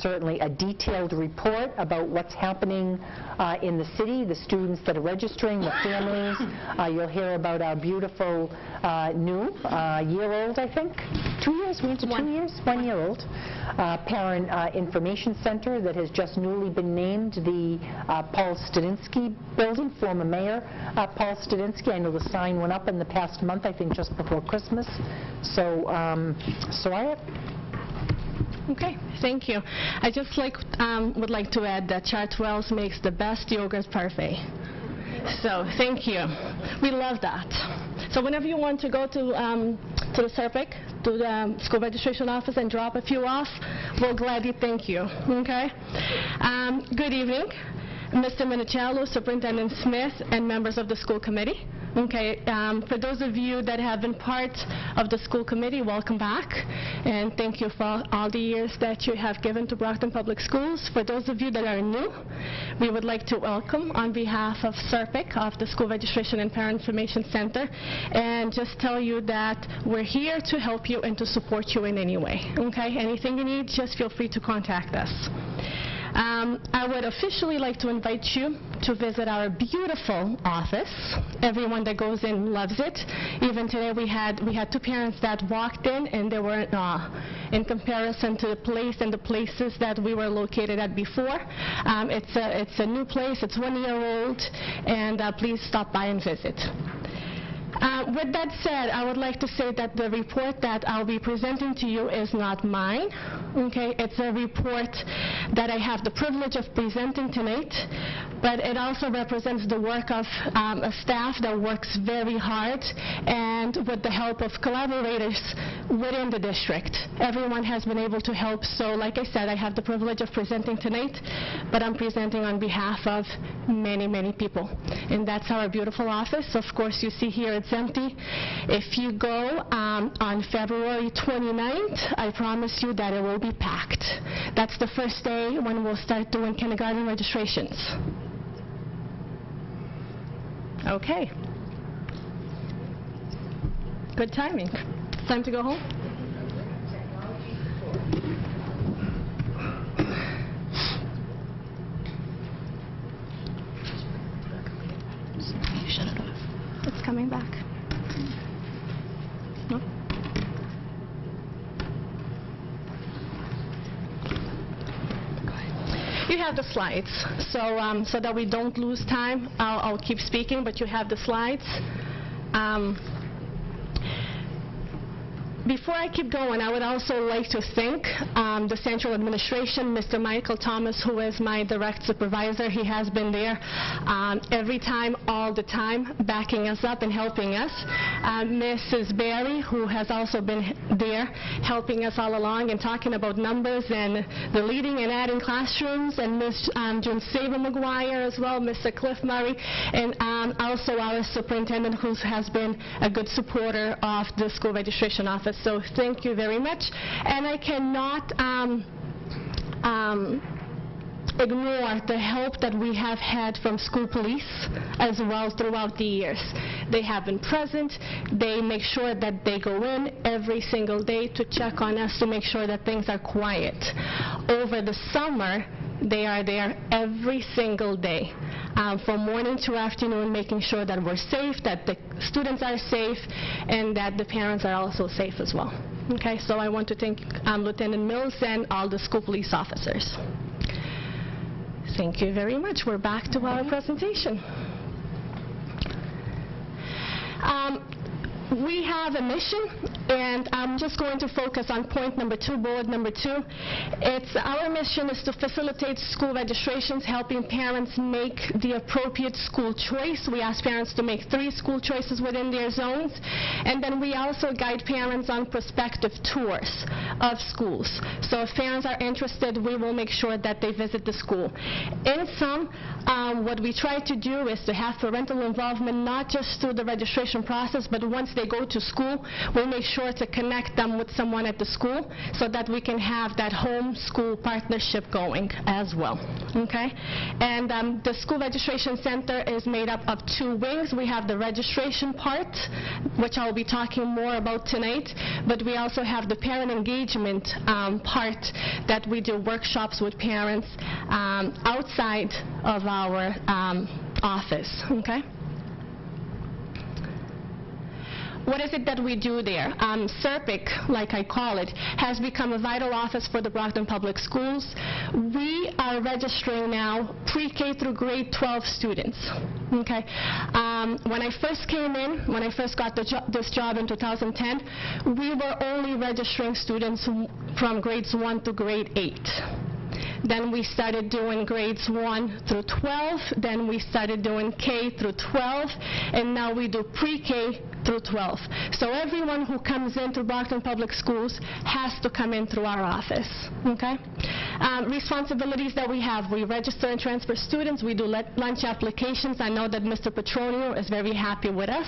certainly a detailed report about what's happening in the city, the students that are registering, the families. You'll hear about our beautiful new year-old, I think. 2 years? We into 2 years? 1 year old. Parent Information Center that has just newly been named the Paul Studinsky building, former Mayor Paul Studinsky. I know the sign went up in the past month, I think just before Christmas. So, Soraya? Okay, thank you. I just would like to add that Chartwell's makes the best yogurt parfait. So thank you. We love that. So whenever you want to go to the Serpic, to the school registration office and drop a few off, we'll gladly thank you. Okay? Good evening, Mr. Minichiello, Superintendent Smith, and members of the school committee. Okay, for those of you that have been part of the school committee, welcome back, and thank you for all the years that you have given to Brockton Public Schools. For those of you that are new, we would like to welcome on behalf of SERPIC, of the School Registration and Parent Information Center, and just tell you that we're here to help you and to support you in any way. Okay, anything you need, just feel free to contact us. I would officially like to invite you to visit our beautiful office. Everyone that goes in loves it. Even today we had 2 parents that walked in and they were in awe in comparison to the place and the places that we were located at before. It's a new place, it's 1 year old, and please stop by and visit. With that said, I would like to say that the report that I'll be presenting to you is not mine. Okay, it's a report that I have the privilege of presenting tonight, but it also represents the work of a staff that works very hard and with the help of collaborators within the district. Everyone has been able to help, so like I said, I have the privilege of presenting tonight, but I'm presenting on behalf of many, many people. And that's our beautiful office. Of course, you see here it's empty. If you go on February 29th, I promise you that it will be packed. That's the first day when we'll start doing kindergarten registrations. Okay. Good timing. Time to go home? Shut it off. It's coming back. No? You have the slides, so that we don't lose time, I'll keep speaking, but you have the slides. Before I keep going, I would also like to thank the central administration, Mr. Michael Thomas, who is my direct supervisor. He has been there every time, all the time, backing us up and helping us. Mrs. Barry, who has also been there helping us all along and talking about numbers and deleting and adding classrooms, and Ms. June Saber McGuire as well, Mr. Cliff Murray, and also our superintendent, who has been a good supporter of the school registration office. So thank you very much. And I cannot ignore the help that we have had from school police as well throughout the years. They have been present. They make sure that they go in every single day to check on us to make sure that things are quiet. Over the summer, they are there every single day, from morning to afternoon, making sure that we're safe, that the students are safe, and that the parents are also safe as well. Okay, so I want to thank Lieutenant Mills and all the school police officers. Thank you very much. We're back to our presentation. We have a mission, and I'm just going to focus on point number 2, bullet number 2. Our mission is to facilitate school registrations, helping parents make the appropriate school choice. We ask parents to make 3 school choices within their zones, and then we also guide parents on prospective tours of schools. So if parents are interested, we will make sure that they visit the school. In sum, what we try to do is to have parental involvement not just through the registration process, but once they go to school, we'll make sure to connect them with someone at the school so that we can have that home-school partnership going as well. Okay? And the School Registration Center is made up of 2 wings. We have the registration part, which I'll be talking more about tonight, but we also have the parent engagement part that we do workshops with parents outside of our office. Okay? What is it that we do there? SERPIC, like I call it, has become a vital office for the Brockton Public Schools. We are registering now pre-K through grade 12 students. Okay? When I first came in, when I first got this job in 2010, we were only registering students from grades 1 to grade 8. Then we started doing grades 1 through 12, then we started doing K through 12, and now we do pre-K through 12. So everyone who comes into Brockton Public Schools has to come in through our office. Okay? responsibilities that we have. We register and transfer students. We do lunch applications. I know that Mr. Petronio is very happy with us.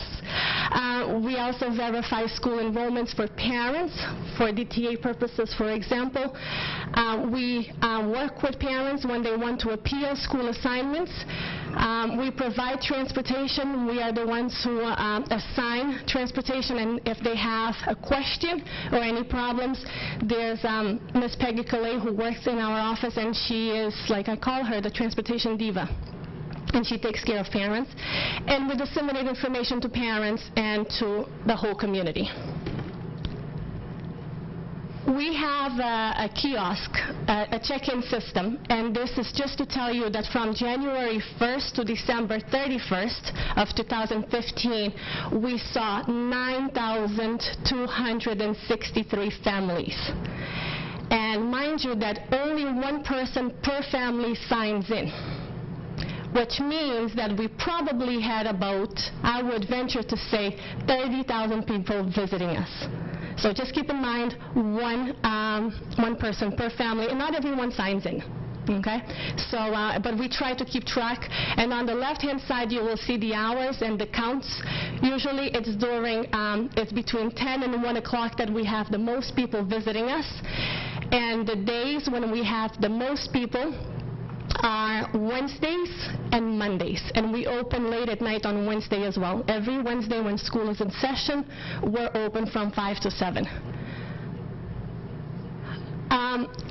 We also verify school enrollments for parents for DTA purposes, for example. We work with parents when they want to appeal school assignments. We provide transportation. We are the ones who assign transportation, and if they have a question or any problems, there's Ms. Peggy Calais who works in our office, and she is, like I call her, the transportation diva. And she takes care of parents. And we disseminate information to parents and to the whole community. We have a kiosk, a check-in system, and this is just to tell you that from January 1st to December 31st of 2015, we saw 9,263 families. And mind you that only one person per family signs in, which means that we probably had about, I would venture to say, 30,000 people visiting us. So just keep in mind, one person per family, and not everyone signs in. Okay? So, but we try to keep track. And on the left-hand side, you will see the hours and the counts. Usually, it's between 10 and 1 o'clock that we have the most people visiting us. And the days when we have the most people are Wednesdays and Mondays, and we open late at night on Wednesday as well. Every Wednesday when school is in session, we're open from 5 to 7.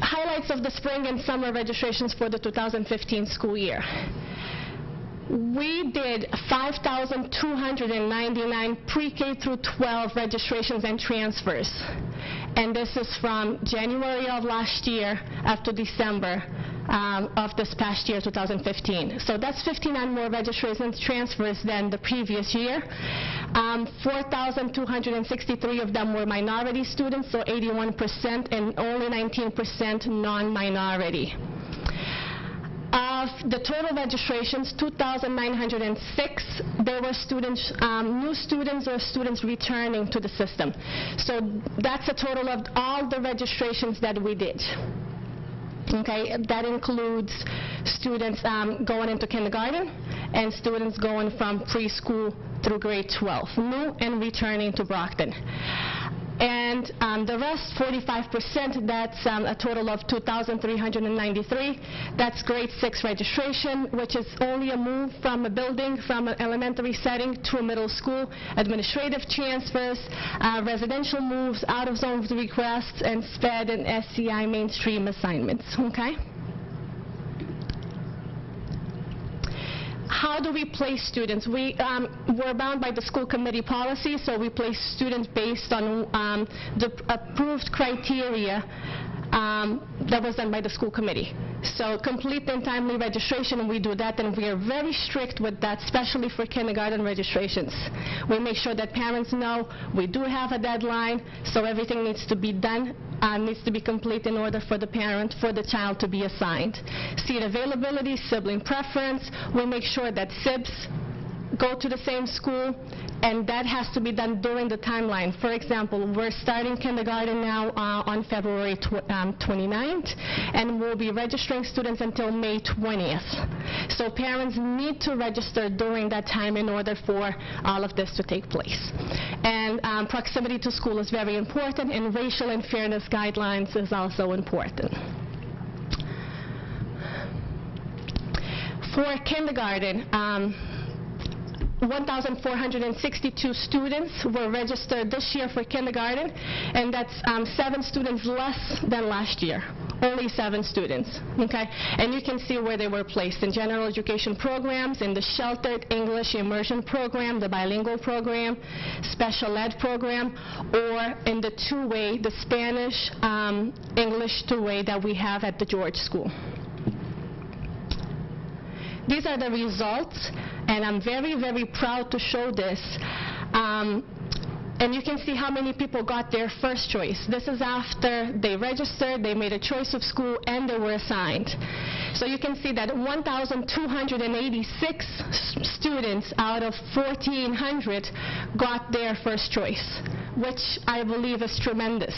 Highlights of the spring and summer registrations for the 2015 school year. We did 5,299 pre-K through 12 registrations and transfers, and this is from January of last year up to December of this past year, 2015. So that's 59 more registrations and transfers than the previous year. 4,263 of them were minority students, so 81%, and only 19% non-minority. Of the total registrations, 2,906, there were students, new students or students returning to the system. So that's a total of all the registrations that we did. Okay, that includes students going into kindergarten and students going from preschool through grade 12, new and returning to Brockton. And the rest, 45%, that's a total of 2,393. That's grade 6 registration, which is only a move from a building, from an elementary setting to a middle school, administrative transfers, residential moves, out-of-zone requests, and SPED and SCI mainstream assignments. Okay? How do we place students? We're bound by the school committee policy, so we place students based on the approved criteria that was done by the school committee. So complete and timely registration, and we do that, and we are very strict with that, especially for kindergarten registrations. We make sure that parents know we do have a deadline, so everything needs to be done, needs to be complete in order for the parent, for the child to be assigned. Seat availability, sibling preference, we make sure that SIBs go to the same school, and that has to be done during the timeline. For example, we're starting kindergarten now on February 29th, and we'll be registering students until May 20th. So parents need to register during that time in order for all of this to take place. And proximity to school is very important, and racial and fairness guidelines is also important. For kindergarten, 1,462 students were registered this year for kindergarten, and that's 7 students less than last year. Only 7 students, okay? And you can see where they were placed in general education programs, in the sheltered English immersion program, the bilingual program, special ed program, or in the two-way, the Spanish English two-way that we have at the George School. These are the results, and I'm very, very proud to show this. And you can see how many people got their first choice. This is after they registered, they made a choice of school, and they were assigned. So you can see that 1,286 students out of 1,400 got their first choice, which I believe is tremendous.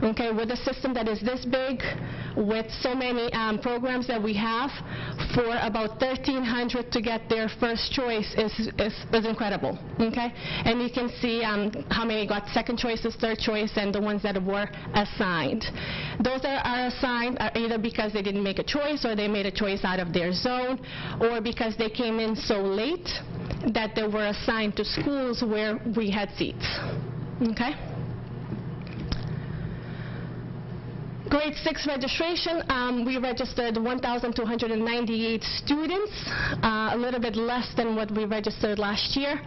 Okay, with a system that is this big, with so many programs that we have, for about 1,300 to get their first choice is incredible, okay? And you can see how many got second choices, third choice, and the ones that were assigned. Those that are assigned are either because they didn't make a choice, or they made a choice out of their zone, or because they came in so late that they were assigned to schools where we had seats, okay? Grade 6 registration, we registered 1,298 students, a little bit less than what we registered last year,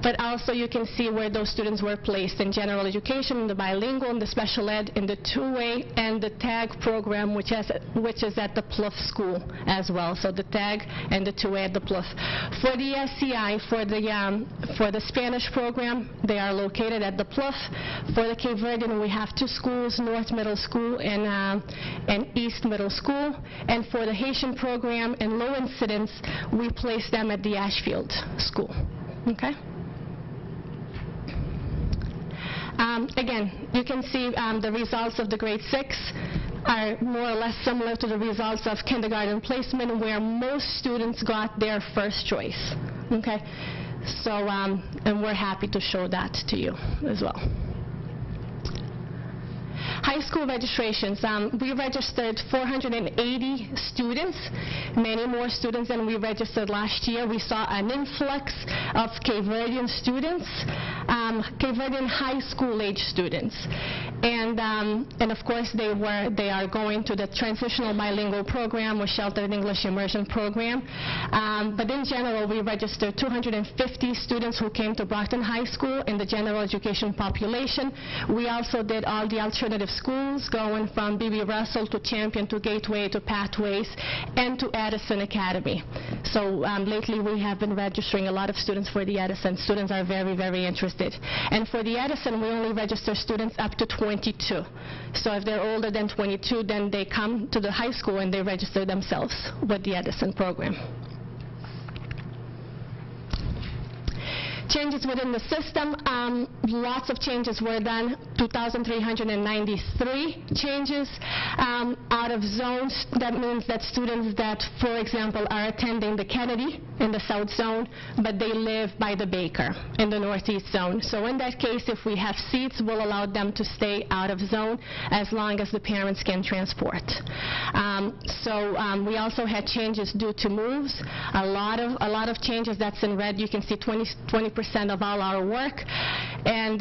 but also you can see where those students were placed in general education, in the bilingual, in the special ed, in the two-way, and the TAG program, which is at the Plouffe School as well. So the TAG and the two-way at the Plouffe. For the SCI, for the Spanish program, they are located at the Plouffe. For the Cape Verdean, we have two schools, North Middle School and East Middle School. And for the Haitian program and low incidence, we place them at the Ashfield School. Okay? Again, you can see the results of the grade 6 are more or less similar to the results of kindergarten placement, where most students got their first choice. Okay? So, and we're happy to show that to you as well. High school registrations, we registered 480 students, many more students than we registered last year. We saw an influx of Cape Verdean students, Cape Verdean high school age students. And of course they are going to the transitional bilingual program or sheltered English immersion program. But in general, we registered 250 students who came to Brockton High School in the general education population. We also did all the alternative schools, going from B.B. Russell to Champion to Gateway to Pathways and to Edison Academy. So lately we have been registering a lot of students for the Edison. Students are very, very interested. And for the Edison, we only register students up to 22. So if they're older than 22, then they come to the high school and they register themselves with the Edison program. Changes within the system, lots of changes were done, 2,393 changes. Out of zones, that means that students that, for example, are attending the Kennedy in the South Zone, but they live by the Baker in the Northeast Zone. So in that case, if we have seats, we'll allow them to stay out of zone as long as the parents can transport. We also had changes due to moves, a lot of changes. That's in red. You can see 20% of all our work, and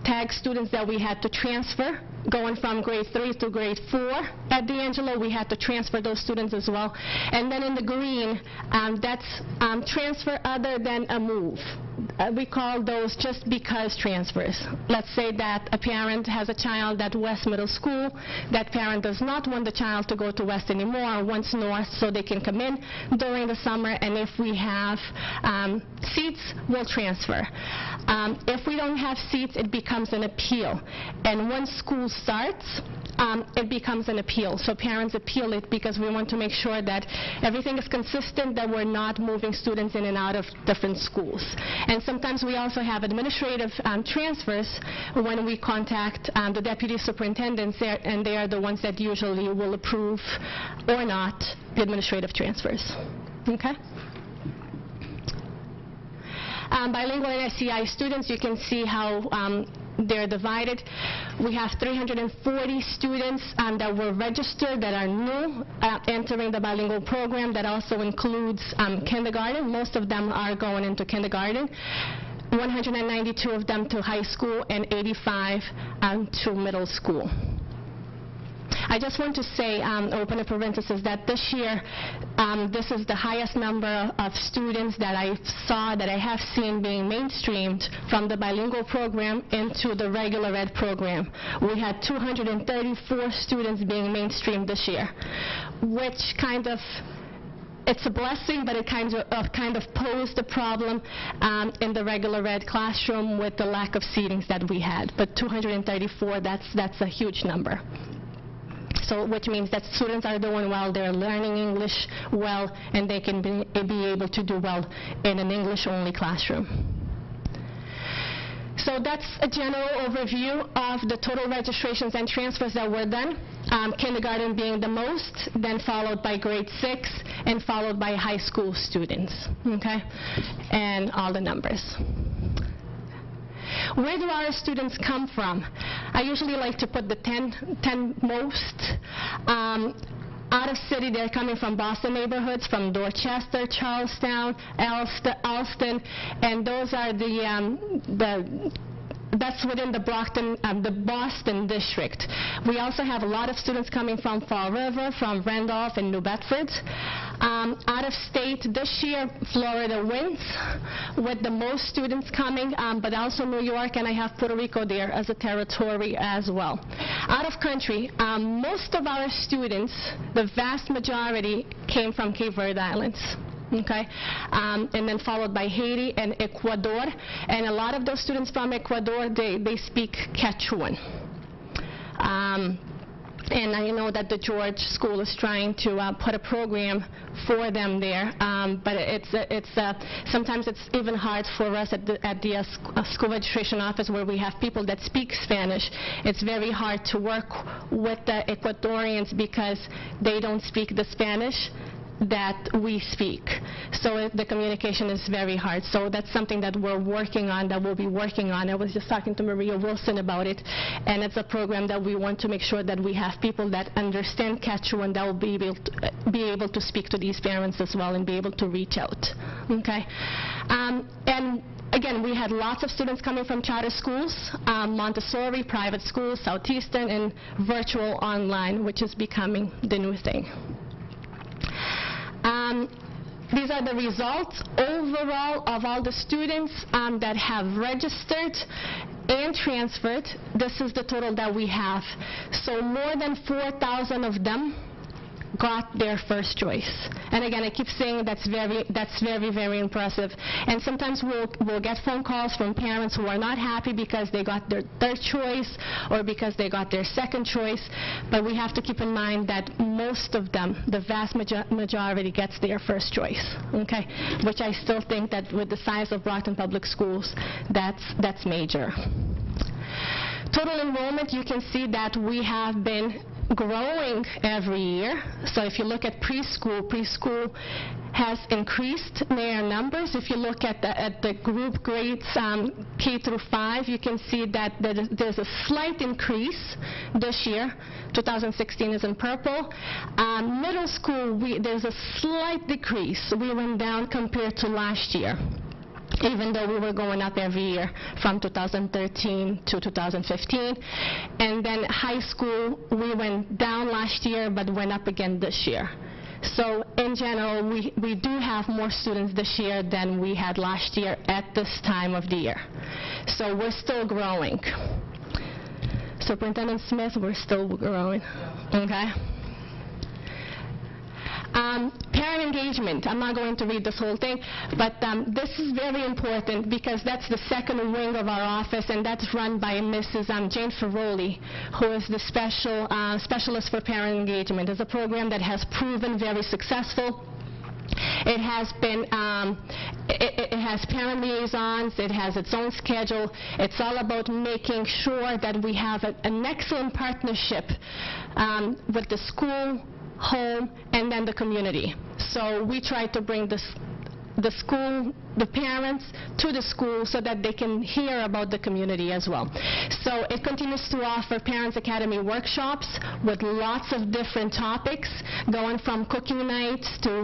TAG students that we had to transfer, going from grade 3 to grade 4 at D'Angelo, we had to transfer those students as well. And then in the green, that's transfer other than a move. We call those just because transfers. Let's say that a parent has a child at West Middle School. That parent does not want the child to go to West anymore, wants North so they can come in during the summer, and if we have seats, we'll transfer. If we don't have seats, it becomes an appeal. And once school starts, it becomes an appeal. So parents appeal it because we want to make sure that everything is consistent, that we're not moving students in and out of different schools. And sometimes we also have administrative transfers when we contact the deputy superintendents, and they are the ones that usually will approve or not the administrative transfers. Okay? Bilingual and SCI students, you can see how they're divided. We have 340 students that were registered that are new entering the bilingual program. That also includes kindergarten. Most of them are going into kindergarten. 192 of them to high school and 85 to middle school. I just want to say, open a parenthesis, that this year, this is the highest number of students that I have seen being mainstreamed from the bilingual program into the regular ed program. We had 234 students being mainstreamed this year, which kind of, it's a blessing, but it kind of posed a problem in the regular ed classroom with the lack of seatings that we had. But 234, that's a huge number. So, which means that students are doing well, they're learning English well, and they can be able to do well in an English-only classroom. So that's a general overview of the total registrations and transfers that were done. kindergarten being the most, then followed by grade 6, and followed by high school students, okay? And all the numbers. Where do our students come from? I usually like to put the 10 most. Out of city, they're coming from Boston neighborhoods, from Dorchester, Charlestown, Allston, and those are that's within the Boston district. We also have a lot of students coming from Fall River, from Randolph and New Bedford. Out of state this year, Florida wins with the most students coming, but also New York, and I have Puerto Rico there as a territory as well. Out of country, most of our students, the vast majority, came from Cape Verde Islands. Okay, and then followed by Haiti and Ecuador, and a lot of those students from Ecuador, they speak Quechuan. And I know that the George School is trying to put a program for them there, but sometimes it's even hard for us at the school registration office, where we have people that speak Spanish. It's very hard to work with the Ecuadorians because they don't speak the Spanish that we speak. So the communication is very hard. So that's something that we're working on, that we'll be working on. I was just talking to Maria Wilson about it, and it's a program that we want to make sure that we have people that understand Quechua, that will be able to speak to these parents as well and be able to reach out. Okay? And again, we had lots of students coming from charter schools, Montessori, private schools, Southeastern, and virtual online, which is becoming the new thing. These are the results overall of all the students that have registered and transferred. This is the total that we have. So more than 4,000 of them got their first choice. And again, I keep saying that's very, very impressive. And sometimes we'll get phone calls from parents who are not happy because they got their third choice or because they got their second choice. But we have to keep in mind that most of them, the vast majority, gets their first choice. Okay, which I still think that with the size of Brockton Public Schools, that's major. Total enrollment, you can see that we have been growing every year. So if you look at preschool has increased their numbers. If you look at the group grades K through 5, you can see that there's a slight increase this year. 2016 is in purple. Middle school, there's a slight decrease. We went down compared to last year, even though we were going up every year from 2013 to 2015. And then high school, we went down last year, but went up again this year. So in general, we do have more students this year than we had last year at this time of the year. So we're still growing. Superintendent Smith, we're still growing. Okay? Parent engagement, I'm not going to read this whole thing, but this is very important because that's the second wing of our office, and that's run by Mrs. Jane Ferroli, who is the specialist for parent engagement. It's a program that has proven very successful. It has been, it has parent liaisons, it has its own schedule. It's all about making sure that we have an excellent partnership with the school, home, and then the community. So we try to bring the school, the parents to the school so that they can hear about the community as well. So it continues to offer Parents Academy workshops with lots of different topics, going from cooking nights to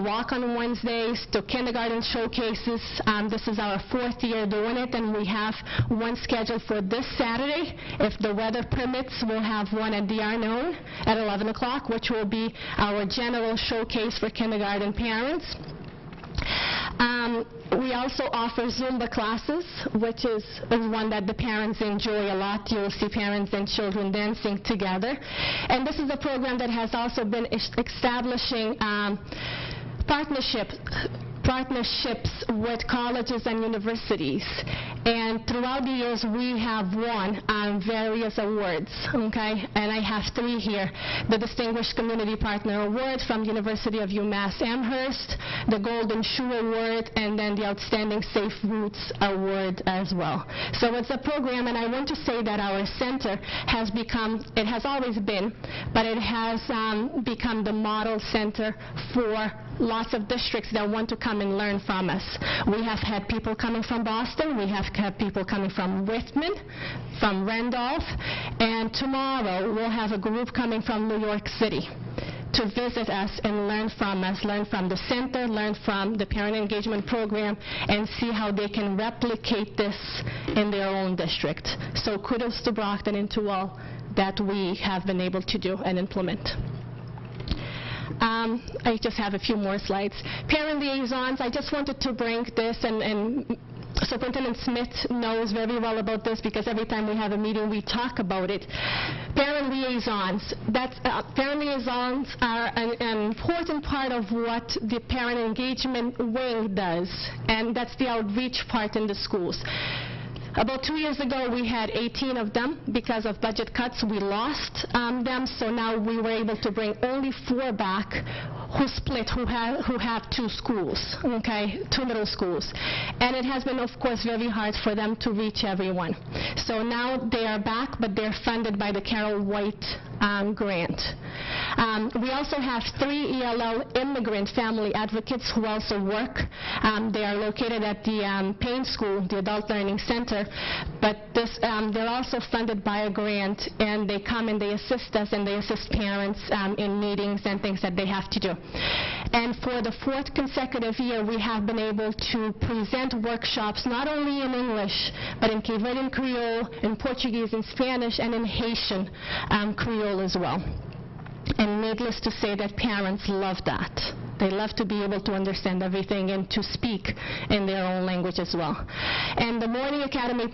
walk on Wednesdays to kindergarten showcases. This is our 4th year doing it, and we have one scheduled for this Saturday. If the weather permits, we'll have one at the Arnone at 11 o'clock, which will be our general showcase for kindergarten parents. We also offer Zumba classes, which is one that the parents enjoy a lot. You'll see parents and children dancing together. And this is a program that has also been establishing partnerships partnerships with colleges and universities. And throughout the years, we have won various awards, okay? And I have 3 here. The Distinguished Community Partner Award from the University of UMass Amherst, the Golden Shoe Award, and then the Outstanding Safe Routes Award as well. So it's a program, and I want to say that our center has become, it has always been, but it has become the model center for lots of districts that want to come and learn from us. We have had people coming from Boston, we have had people coming from Whitman, from Randolph, and tomorrow we'll have a group coming from New York City to visit us and learn from us, learn from the center, learn from the parent engagement program, and see how they can replicate this in their own district. So kudos to Brockton and to all that we have been able to do and implement. I just have a few more slides. Parent liaisons, I just wanted to bring this, and Superintendent Smith knows very well about this because every time we have a meeting we talk about it. Parent liaisons, parent liaisons are an important part of what the parent engagement wing does, and that's the outreach part in the schools. About 2 years ago, we had 18 of them. Because of budget cuts, we lost them, so now we were able to bring only 4 back who split, who have 2 schools, okay, 2 middle schools. And it has been, of course, very hard for them to reach everyone. So now they are back, but they're funded by the Carol White grant. We also have 3 ELL immigrant family advocates who also work. They are located at the Payne School, the Adult Learning Center, but they're also funded by a grant, and they come and they assist us and they assist parents in meetings and things that they have to do. And for the 4th consecutive year, we have been able to present workshops not only in English, but in Cape Verdean Creole, in Portuguese, in Spanish, and in Haitian Creole as well. And needless to say that parents love that. They love to be able to understand everything and to speak in their own language as well. And the Morning Academy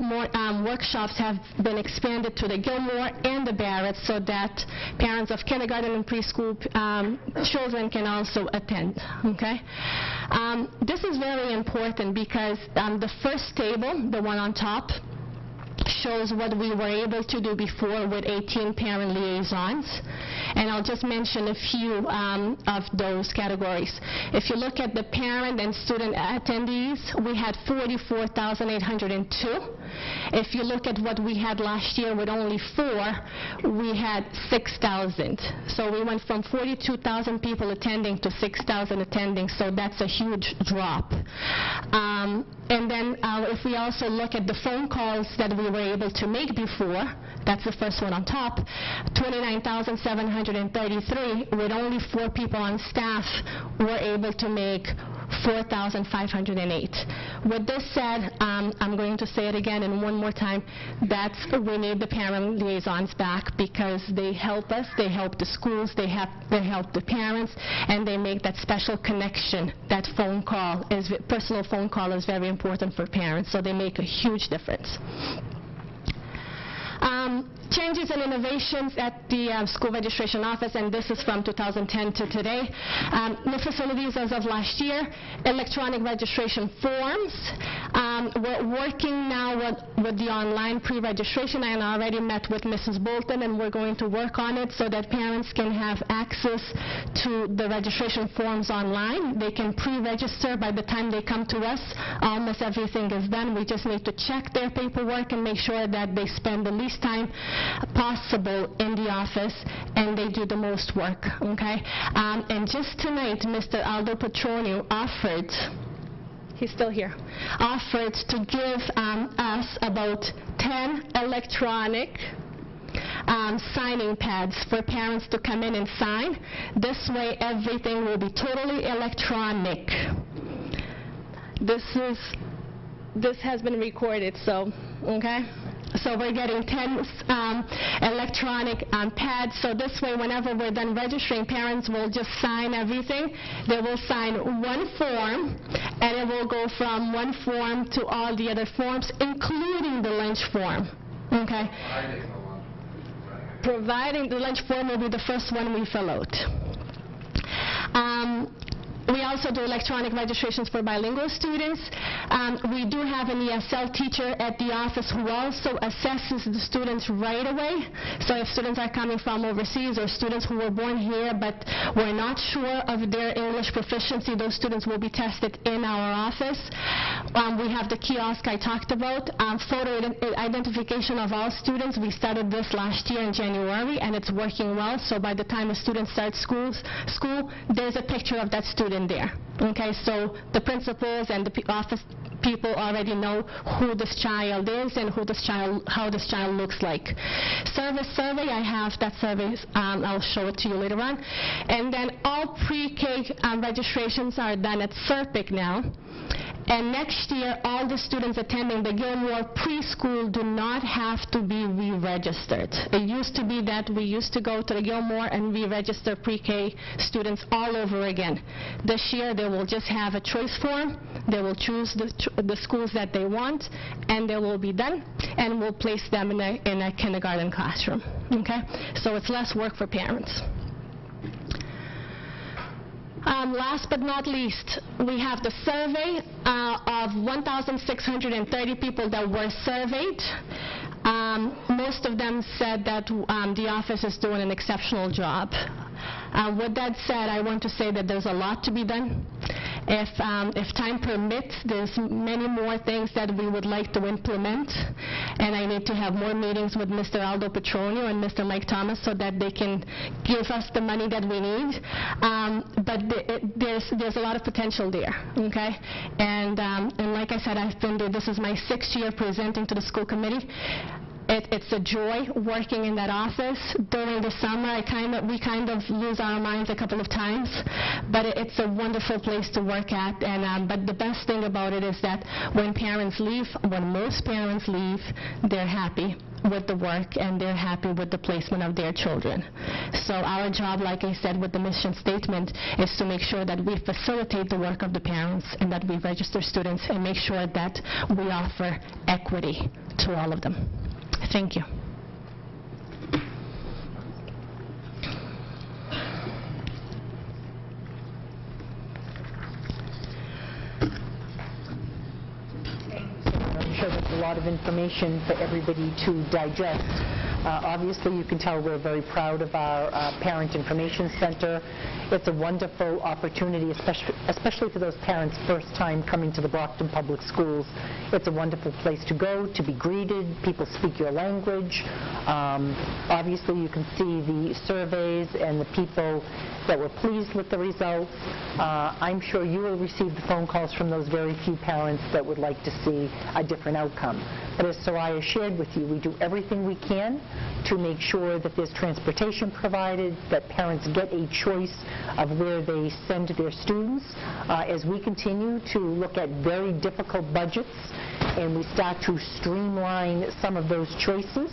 workshops have been expanded to the Gilmore and the Barrett so that parents of kindergarten and preschool children can also attend. Okay? This is very important because the first table, the one on top, shows what we were able to do before with 18 parent liaisons, and I'll just mention a few of those categories. If you look at the parent and student attendees, we had 44,802. If you look at what we had last year with only 4, we had 6,000. So we went from 42,000 people attending to 6,000 attending, so that's a huge drop. And then if we also look at the phone calls that we were able to make before, that's the first one on top, 29,733, with only 4 people on staff, were able to make 4,508. With this said, I'm going to say it again and one more time, we need the parent liaisons back because they help us, they help the schools, they help the parents, and they make that special connection. That phone call, personal phone call, is very important for parents, so they make a huge difference. Changes and innovations at the school registration office, and this is from 2010 to today. New facilities as of last year, electronic registration forms. We're working now with the online pre-registration. I already met with Mrs. Bolton, and we're going to work on it so that parents can have access to the registration forms online. They can pre-register by the time they come to us. Almost everything is done. We just need to check their paperwork and make sure that they spend the least time possible in the office and they do the most work, okay? And just tonight, Mr. Aldo Petronio offered, he's still here, offered to give us about 10 electronic signing pads for parents to come in and sign. This way, everything will be totally electronic. This has been recorded, so, okay? So we're getting 10 electronic pads, so this way whenever we're done registering, parents will just sign everything. They will sign one form, and it will go from one form to all the other forms, including the lunch form. Okay? Providing the lunch form will be the first one we fill out. We also do electronic registrations for bilingual students. We do have an ESL teacher at the office who also assesses the students right away. So if students are coming from overseas or students who were born here but we're not sure of their English proficiency, those students will be tested in our office. We have the kiosk I talked about. Photo identification of all students. We started this last year in January, and it's working well. So by the time a student starts school, there's a picture of that student there. Okay, so the principals and the office people already know who this child is and how this child looks like. Service survey, I have that survey. I'll show it to you later on. And then all pre-K registrations are done at Serpic now. And next year, all the students attending the Gilmore preschool do not have to be re-registered. It used to be that we used to go to the Gilmore and re-register pre-K students all over again. This year, they will just have a choice form. They will choose the schools that they want, and they will be done, and we'll place them in a kindergarten classroom. Okay? So it's less work for parents. Last but not least, we have the survey of 1,630 people that were surveyed. Most of them said that the office is doing an exceptional job. With that said, I want to say that there's a lot to be done. If time permits, there's many more things that we would like to implement, and I need to have more meetings with Mr. Aldo Petronio and Mr. Mike Thomas so that they can give us the money that we need. But there's a lot of potential there, okay? And like I said, I've been there. This is my 6th year presenting to the school committee. It's a joy working in that office. During the summer, we kind of lose our minds a couple of times, but it's a wonderful place to work at. And but the best thing about it is that when parents leave, when most parents leave, they're happy with the work and they're happy with the placement of their children. So our job, like I said with the mission statement, is to make sure that we facilitate the work of the parents and that we register students and make sure that we offer equity to all of them. Thank you. I'm sure that's a lot of information for everybody to digest. Obviously, you can tell we're very proud of our Parent Information Center. It's a wonderful opportunity, especially for those parents first time coming to the Brockton Public Schools. It's a wonderful place to go, to be greeted. People speak your language. Obviously, you can see the surveys and the people that were pleased with the results. I'm sure you will receive the phone calls from those very few parents that would like to see a different outcome. But as Soraya shared with you, we do everything we can to make sure that there's transportation provided, that parents get a choice of where they send their students. As we continue to look at very difficult budgets and we start to streamline some of those choices,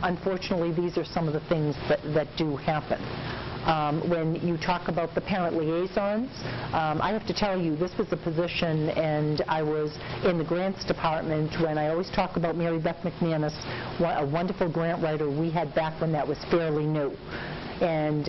unfortunately, these are some of the things that do happen. When you talk about the parent liaisons, I have to tell you, this was a position, and I was in the grants department when I always talk about Mary Beth McManus, a wonderful grant writer we had back when that was fairly new. And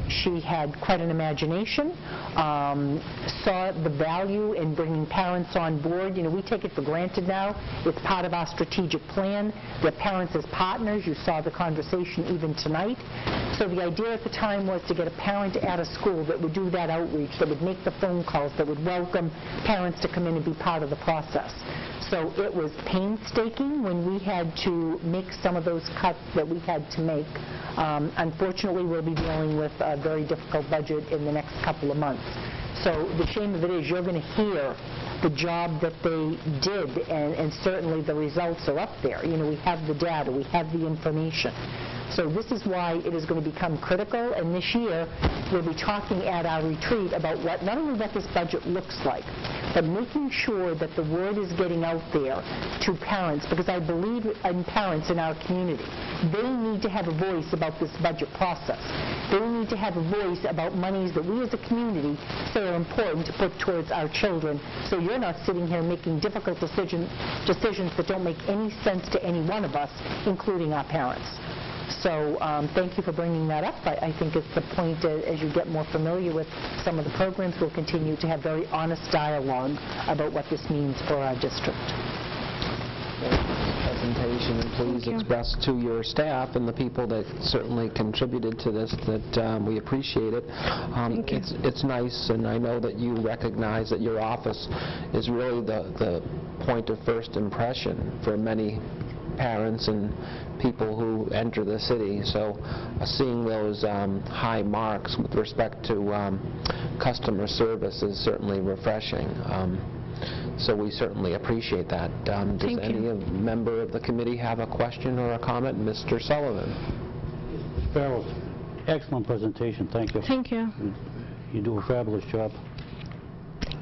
she had quite an imagination, saw the value in bringing parents on board. You know, we take it for granted now. It's part of our strategic plan. The parents as partners, you saw the conversation even tonight. So the idea at the time was to get a parent at a school that would do that outreach, that would make the phone calls, that would welcome parents to come in and be part of the process. So it was painstaking when we had to make some of those cuts that we had to make. Unfortunately, we'll be dealing with a very difficult budget in the next couple of months. So the shame of it is you're going to hear the job that they did, and certainly the results are up there. You know, we have the data, we have the information. So this is why it is going to become critical, and this year we'll be talking at our retreat about not only what this budget looks like, but making sure that the word is getting out there to parents, because I believe in parents in our community. They need to have a voice about this budget process. They need to have a voice about monies that we as a community say are important to put towards our children, so you're not sitting here making difficult decisions that don't make any sense to any one of us, including our parents. So thank you for bringing that up. I think it's the point as you get more familiar with some of the programs, we'll continue to have very honest dialogue about what this means for our district. Presentation, and please express to your staff and the people that certainly contributed to this that we appreciate it. It's nice, and I know that you recognize that your office is really the point of first impression for many parents and people who enter the city. So seeing those high marks with respect to customer service is certainly refreshing. So we certainly appreciate that. Does any member of the committee have a question or a comment? Mr. Sullivan. Farrell, excellent presentation. Thank you. Thank you. You do a fabulous job.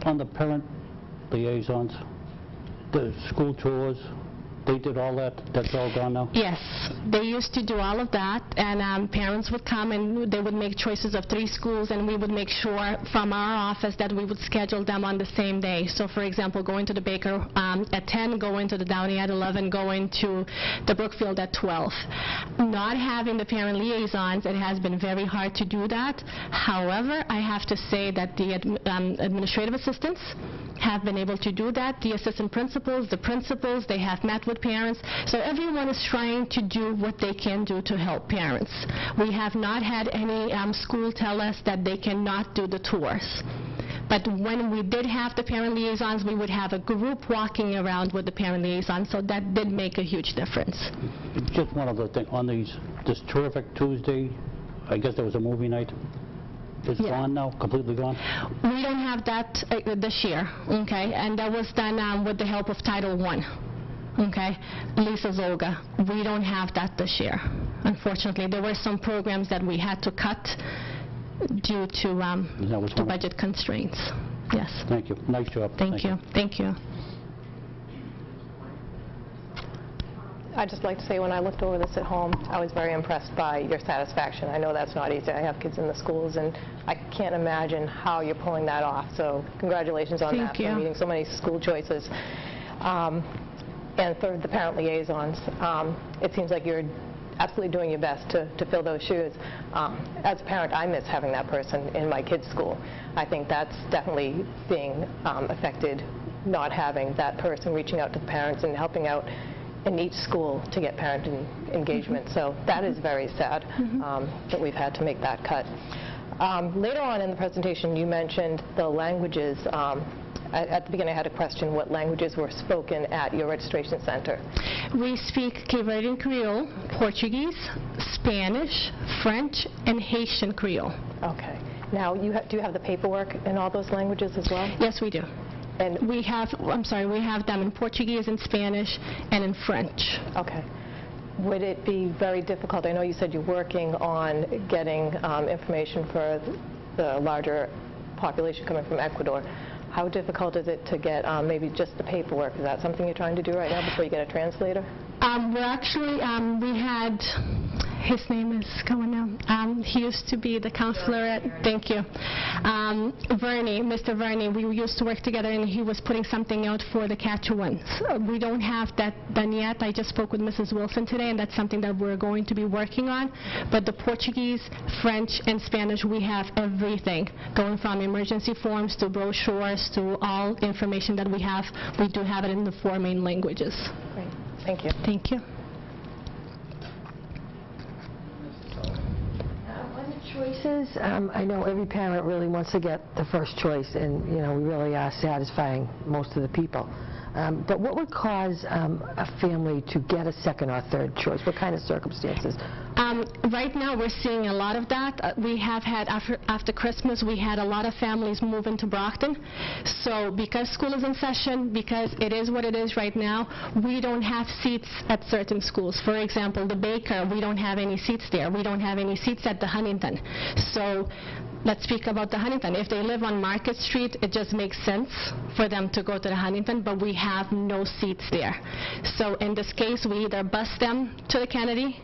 On the parent liaisons, the school tours, they did all that? That's all gone now? Yes, they used to do all of that, and parents would come and they would make choices of 3 schools, and we would make sure from our office that we would schedule them on the same day. So for example, going to the Baker at 10, going to the Downey at 11, going to the Brookfield at 12. Not having the parent liaisons, it has been very hard to do that. However, I have to say that the administrative assistants have been able to do that. The assistant principals, the principals, they have met with parents. So everyone is trying to do what they can do to help parents. We have not had any school tell us that they cannot do the tours. But when we did have the parent liaisons, we would have a group walking around with the parent liaisons, so that did make a huge difference. Just one other thing, on this terrific Tuesday, I guess there was a movie night. It's gone now, completely gone? We don't have that this year, okay? And that was done with the help of Title I. Okay, Lisa Zolga. We don't have that this year, unfortunately. There were some programs that we had to cut due to budget constraints. Yes. Thank you. Nice job. Thank you. Thank you. I'd just like to say when I looked over this at home, I was very impressed by your satisfaction. I know that's not easy. I have kids in the schools, and I can't imagine how you're pulling that off. So congratulations on that for meeting so many school choices. And for the parent liaisons, it seems like you're absolutely doing your best to fill those shoes. As a parent, I miss having that person in my kids' school. I think that's definitely being affected, not having that person reaching out to the parents and helping out in each school to get parent engagement. So that is very sad that we've had to make that cut. Later on in the presentation, you mentioned the languages. At the beginning, I had a question, what languages were spoken at your registration center? We speak Cape Verdean Creole, Portuguese, Spanish, French, and Haitian Creole. Okay. Now, do you have the paperwork in all those languages as well? Yes, we do. And we have, we have them in Portuguese, in Spanish, and in French. Okay. Would it be very difficult? I know you said you're working on getting information for the larger population coming from Ecuador. How difficult is it to get maybe just the paperwork? Is that something you're trying to do right now before you get a translator? We're actually, we had, his name is coming now. He used to be the counselor at, thank you, Verney, Mr. Verney. We used to work together, and he was putting something out for the Quechuans. We don't have that done yet. I just spoke with Mrs. Wilson today, and that's something that we're going to be working on. But the Portuguese, French, and Spanish, we have everything, going from emergency forms to brochures to all information that we have. We do have it in the 4 main languages. Great. Thank you. Thank you. Choices, I know every parent really wants to get the first choice, and we really are satisfying most of the people. But what would cause a family to get a second or third choice? What kind of circumstances? Right now, we're seeing a lot of that. We have had, after Christmas, we had a lot of families move into Brockton. So because school is in session, because it is what it is right now, we don't have seats at certain schools. For example, the Baker, we don't have any seats there. We don't have any seats at the Huntington. So let's speak about the Huntington. If they live on Market Street, it just makes sense for them to go to the Huntington, but we have no seats there. So in this case, we either bus them to the Kennedy,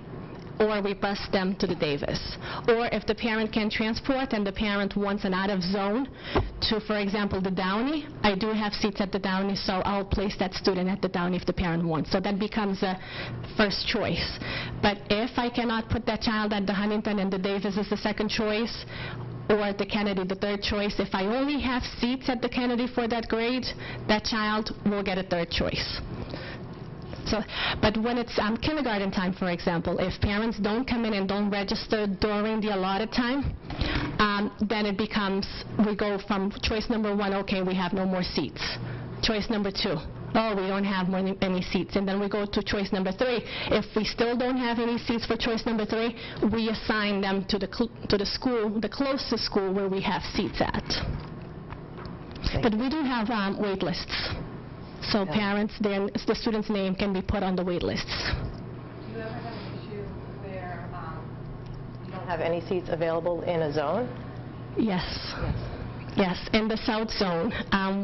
or we bus them to the Davis. Or if the parent can transport and the parent wants an out-of-zone to, for example, the Downey, I do have seats at the Downey, so I'll place that student at the Downey if the parent wants. So that becomes a first choice. But if I cannot put that child at the Huntington and the Davis is the second choice, or at the Kennedy, the third choice, if I only have seats at the Kennedy for that grade, that child will get a third choice. So, but when it's kindergarten time, for example, if parents don't come in and don't register during the allotted time, then it becomes, we go from choice number 1, okay, we have no more seats. Choice number 2, oh, we don't have any seats. And then we go to choice number 3. If we still don't have any seats for choice number 3, we assign them to the school, the closest school where we have seats at. But we do have wait lists. So parents, then the student's name can be put on the wait lists. Do you ever have an issue where you don't have any seats available in a zone? Yes. Yes, in the South Zone,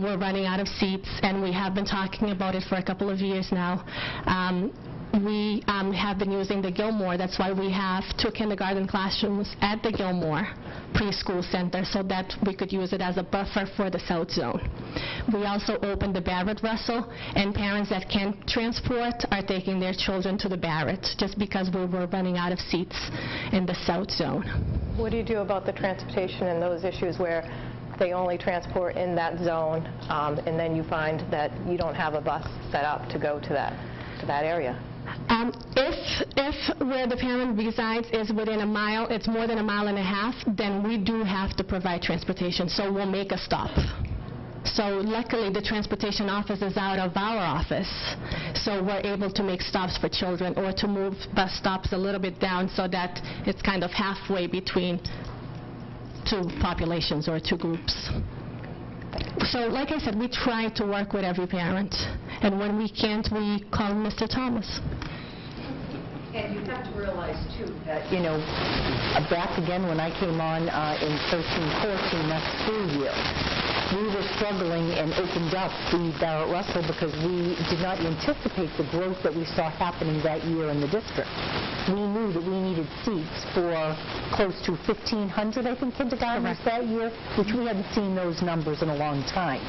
we're running out of seats, and we have been talking about it for a couple of years now. We have been using the Gilmore. That's why we have 2 kindergarten classrooms at the Gilmore preschool center, so that we could use it as a buffer for the South Zone. We also opened the Barrett Russell, and parents that can't transport are taking their children to the Barrett, just because we were running out of seats in the South Zone. What do you do about the transportation and those issues where they only transport in that zone, and then you find that you don't have a bus set up to go to that area? If where the parent resides is within a mile, it's more than 1.5 miles, then we do have to provide transportation, so we'll make a stop. So luckily the transportation office is out of our office, so we're able to make stops for children or to move bus stops a little bit down so that it's kind of halfway between 2 populations or 2 groups. So like I said, we try to work with every parent, and when we can't, we call Mr. Thomas. And you have to realize, too, that, you know, back again when I came on in 13-14, that school year, we were struggling and opened up the Barrett Russell because we did not anticipate the growth that we saw happening that year in the district. We knew that we needed seats for close to 1,500, I think, kindergartners that year, which we hadn't seen those numbers in a long time.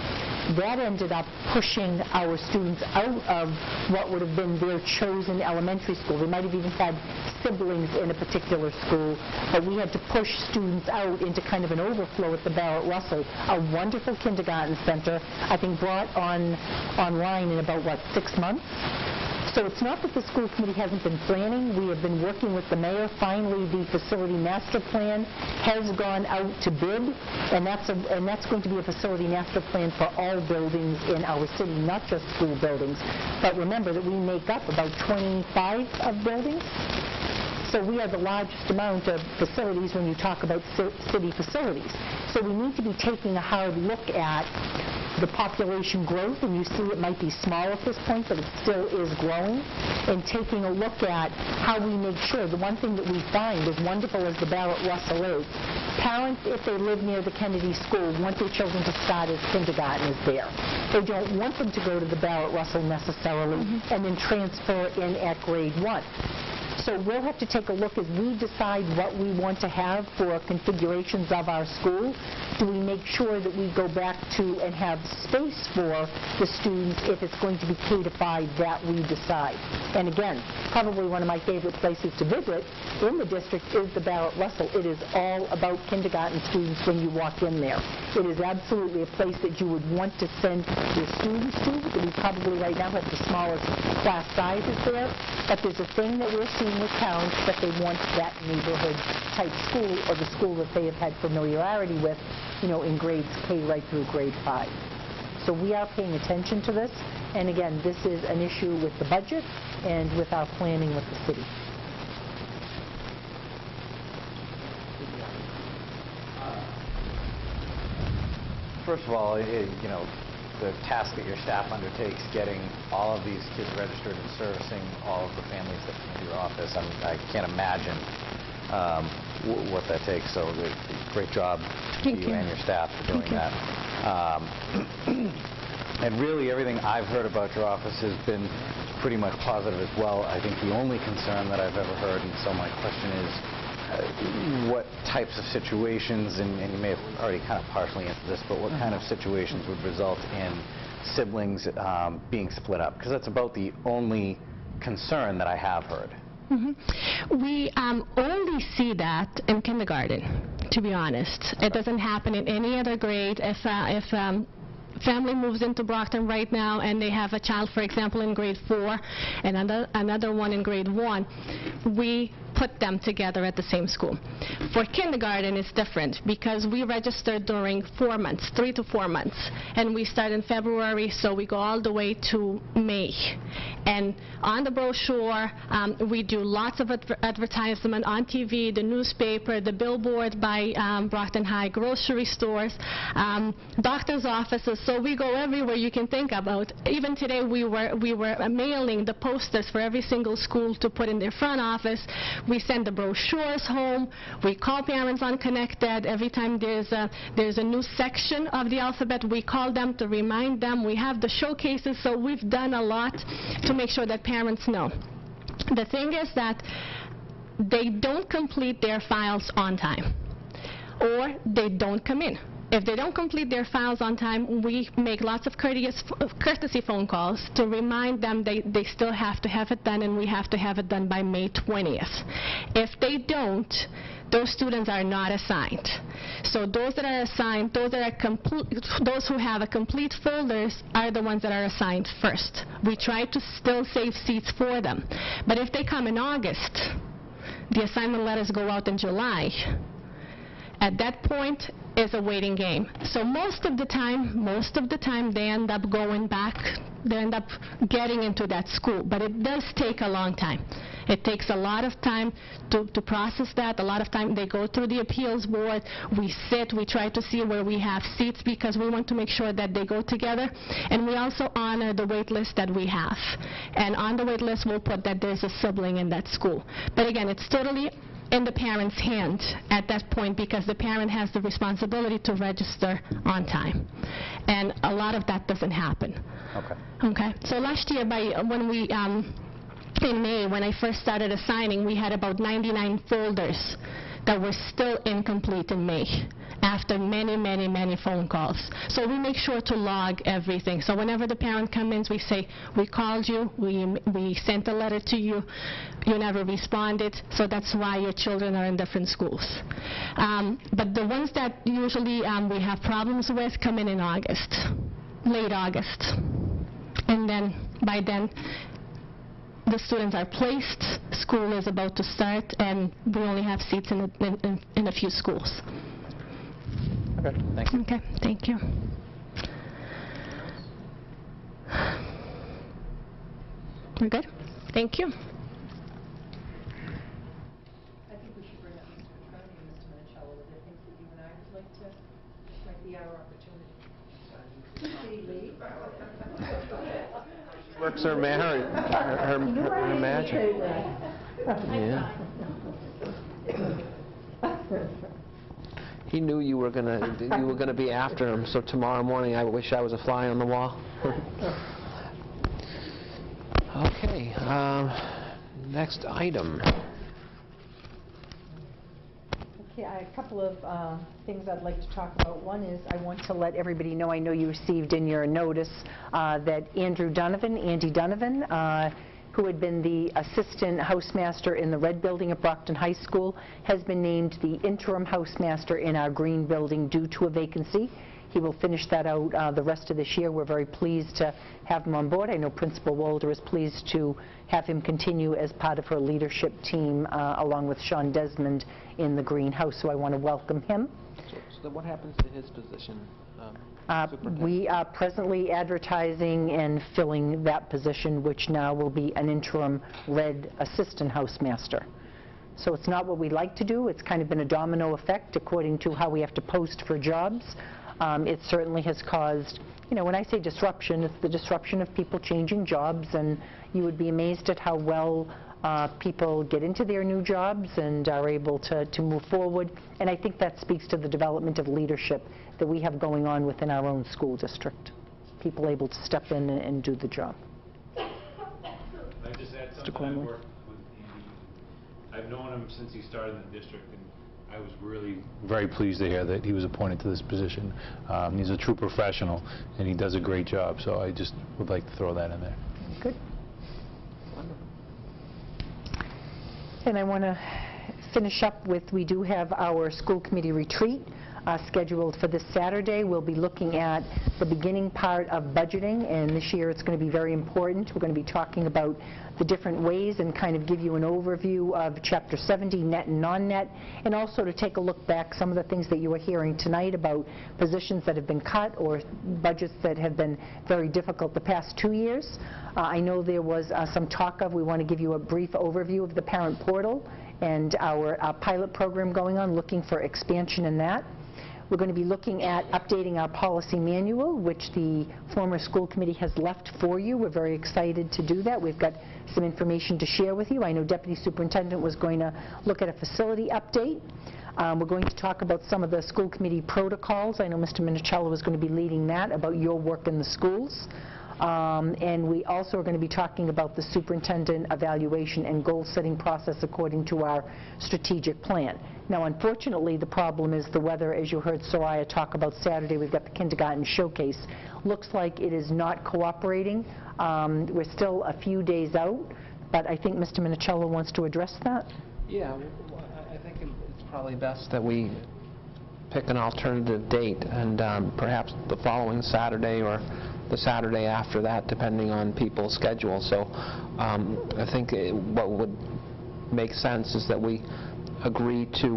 That ended up pushing our students out of what would have been their chosen elementary school. They might have even had siblings in a particular school, but we had to push students out into kind of an overflow at the Barrett Russell, a wonderful kindergarten center, I think brought online in about, 6 months? So it's not that the school committee hasn't been planning. We have been working with the mayor. Finally, the facility master plan has gone out to bid, and that's going to be a facility master plan for all buildings in our city, not just school buildings. But remember that we make up about 25 of buildings. So we are the largest amount of facilities when you talk about city facilities. So we need to be taking a hard look at the population growth, and you see it might be small at this point, but it still is growing, and taking a look at how we make sure. The one thing that we find, as wonderful as the Barrett Russell is, parents, if they live near the Kennedy School, want their children to start as kindergartners there. They don't want them to go to the Barrett Russell necessarily and then transfer in at grade 1. So we'll have to take a look as we decide what we want to have for configurations of our school. Do we make sure that we go back to and have space for the students if it's going to be K-5 that we decide? And again, probably one of my favorite places to visit in the district is the Barrett Russell. It is all about kindergarten students when you walk in there. It is absolutely a place that you would want to send your students to. We probably right now have the smallest class sizes there, but there's a thing that we're seeing with parents that they want that neighborhood type school or the school that they have had familiarity with, in grades K right through grade 5. So we are paying attention to this, and again, this is an issue with the budget and with our planning with the city. First of all, the task that your staff undertakes, getting all of these kids registered and servicing all of the families that come into your office, I can't imagine what that takes. So great job to you and your staff for doing that. And really everything I've heard about your office has been pretty much positive as well. I think the only concern that I've ever heard, and so my question is, what types of situations, and you may have already kind of partially answered this, but what kind of situations would result in siblings being split up? Because that's about the only concern that I have heard. We only see that in kindergarten, to be honest. It doesn't happen in any other grade. If family moves into Brockton right now and they have a child, for example, in grade 4 and another one in grade 1, we put them together at the same school. For kindergarten, it's different because we register during 4 months, 3 to 4 months, and we start in February, so we go all the way to May. And on the brochure, we do lots of advertisement on TV, the newspaper, the billboard by Brockton High, grocery stores, doctor's offices, so we go everywhere you can think about. Even today, we were mailing the posters for every single school to put in their front office. We send the brochures home. We call parents on Connected. Every time there's a new section of the alphabet, we call them to remind them. We have the showcases, so we've done a lot to make sure that parents know. The thing is that they don't complete their files on time, or they don't come in. If they don't complete their files on time, we make lots of courtesy phone calls to remind them they still have to have it done, and we have to have it done by May 20th. If they don't, those students are not assigned. So those that are assigned, those who have a complete folders are the ones that are assigned first. We try to still save seats for them. But if they come in August, the assignment letters go out in July. At that point, is a waiting game. So most of the time they end up going back, they end up getting into that school, but it does take a long time. It takes a lot of time to process that. A lot of time they go through the appeals board, we sit, we try to see where we have seats because we want to make sure that they go together, and we also honor the wait list that we have. And on the wait list we'll put that there's a sibling in that school. But again, it's totally in the parent's hand at that point because the parent has the responsibility to register on time. And a lot of that doesn't happen. Okay. So last year, in May, when I first started assigning, we had about 99 folders that were still incomplete in May after many phone calls. So we make sure to log everything. So whenever the parent comes in, we say, we called you, we sent a letter to you, you never responded, so that's why your children are in different schools. But the ones that usually we have problems with come in August, late August. And then, by then, the students are placed, school is about to start, and we only have seats in a few schools. Okay, thank you. Okay, thank you. We're good? Thank you. I think we should bring up Mr. Petroni and Mr. Minicello with their things that you and I would like to, this might be our opportunity. Did he leave? Works her magic. Yeah. He knew you were gonna be after him, so tomorrow morning I wish I was a fly on the wall. Okay, next item. Okay, a couple of things I'd like to talk about. One is I want to let everybody know, I know you received in your notice that Andy Donovan, who had been the assistant housemaster in the red building at Brockton High School, has been named the interim housemaster in our green building due to a vacancy. He will finish that out the rest of this year. We're very pleased to have him on board. I know Principal Wolder is pleased to have him continue as part of her leadership team along with Sean Desmond in the greenhouse, so I want to welcome him. So what happens to his position? We are presently advertising and filling that position, which now will be an interim red assistant housemaster. So it's not what we like to do. It's kind of been a domino effect according to how we have to post for jobs. It certainly has caused, you know, when I say disruption, it's the disruption of people changing jobs, and you would be amazed at how well people get into their new jobs and are able to move forward. And I think that speaks to the development of leadership that we have going on within our own school district. People able to step in and do the job. Mr. Cornwall. I've worked with Andy. I've known him since he started in the district, and I was really very pleased to hear that he was appointed to this position. He's a true professional, and he does a great job, so I just would like to throw that in there. Good. And I want to finish up with, we do have our school committee retreat scheduled for this Saturday. We'll be looking at the beginning part of budgeting, and this year it's going to be very important. We're going to be talking about the different ways and kind of give you an overview of Chapter 70, net and non-net, and also to take a look back some of the things that you were hearing tonight about positions that have been cut or budgets that have been very difficult the past 2 years. I know there was some talk of, we want to give you a brief overview of the parent portal and our pilot program going on, looking for expansion in that. We're going to be looking at updating our policy manual, which the former school committee has left for you. We're very excited to do that. We've got some information to share with you. I know Deputy Superintendent was going to look at a facility update. We're going to talk about some of the school committee protocols. I know Mr. Minicello is going to be leading that, about your work in the schools. And we also are going to be talking about the superintendent evaluation and goal-setting process according to our strategic plan. Now, unfortunately, the problem is the weather. As you heard Soraya talk about Saturday, we've got the kindergarten showcase. Looks like it is not cooperating. We're still a few days out, but I think Mr. Minicello wants to address that. Yeah, I think it's probably best that we pick an alternative date, and perhaps the following Saturday or the Saturday after that, depending on people's schedules. So I think what would make sense is that we agree to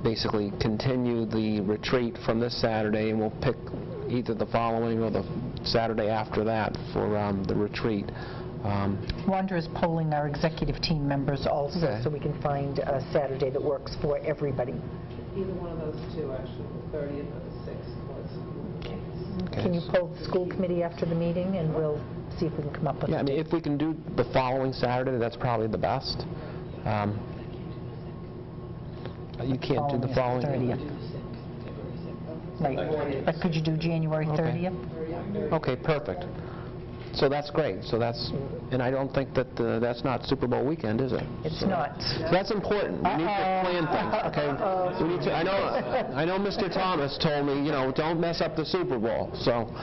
basically continue the retreat from this Saturday, and we'll pick either the following or the Saturday after that for the retreat. Wanda is polling our executive team members also, okay, so we can find a Saturday that works for everybody. Either one of those two, actually, the 30th or the 6th was. Okay. Can you poll the school committee after the meeting, and we'll see if we can come up with I mean, if we can do the following Saturday, that's probably the best. You can't do the following? 30th. Right, but could you do January 30th? Okay, perfect. So that's great. So that's, and I don't think that that's not Super Bowl weekend, is it? It's not. So that's important. We need to plan things, okay? We need to, I know Mr. Thomas told me, you know, don't mess up the Super Bowl. So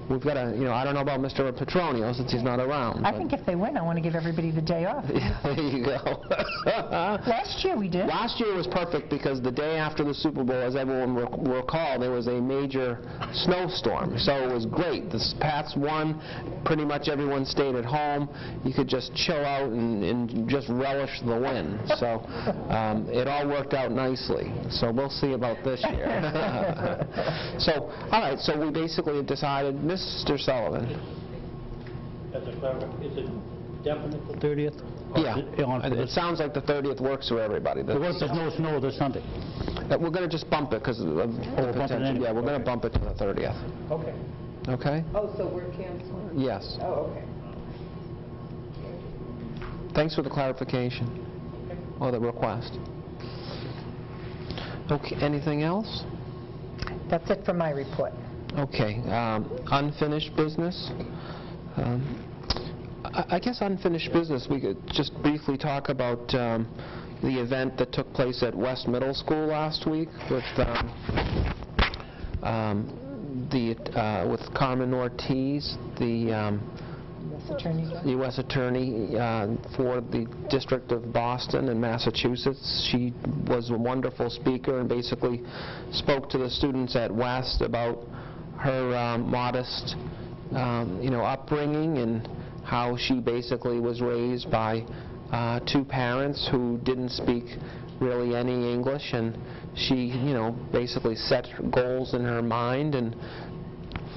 we've got to, you know, I don't know about Mr. Petronio since he's not around. I think if they win, I want to give everybody the day off. There you go. Last year we did. Last year was perfect because the day after the Super Bowl, as everyone will recall, there was a major snowstorm. So it was great. The Pats won. Pretty much everyone stayed at home. You could just chill out and just relish the win. So it all worked out nicely. So we'll see about this year. So, all right, so we basically have decided, Mr. Sullivan. Is it definite the 30th? Yeah, it sounds like the 30th works for everybody. There's no snow this Sunday. We're going to just bump it because of the potential. Anyway. Yeah, we're going to bump it to the 30th. Okay. Okay? Oh, so we're canceling? Yes. Oh, okay. Thanks for the clarification or the request. Okay, anything else? That's it for my report. Okay, unfinished business. I guess unfinished business, we could just briefly talk about the event that took place at West Middle School last week with with Carmen Ortiz, the U.S. Attorney for the District of Boston and Massachusetts. She was a wonderful speaker and basically spoke to the students at West about her modest, upbringing and how she basically was raised by two parents who didn't speak really any English, and she, basically set goals in her mind and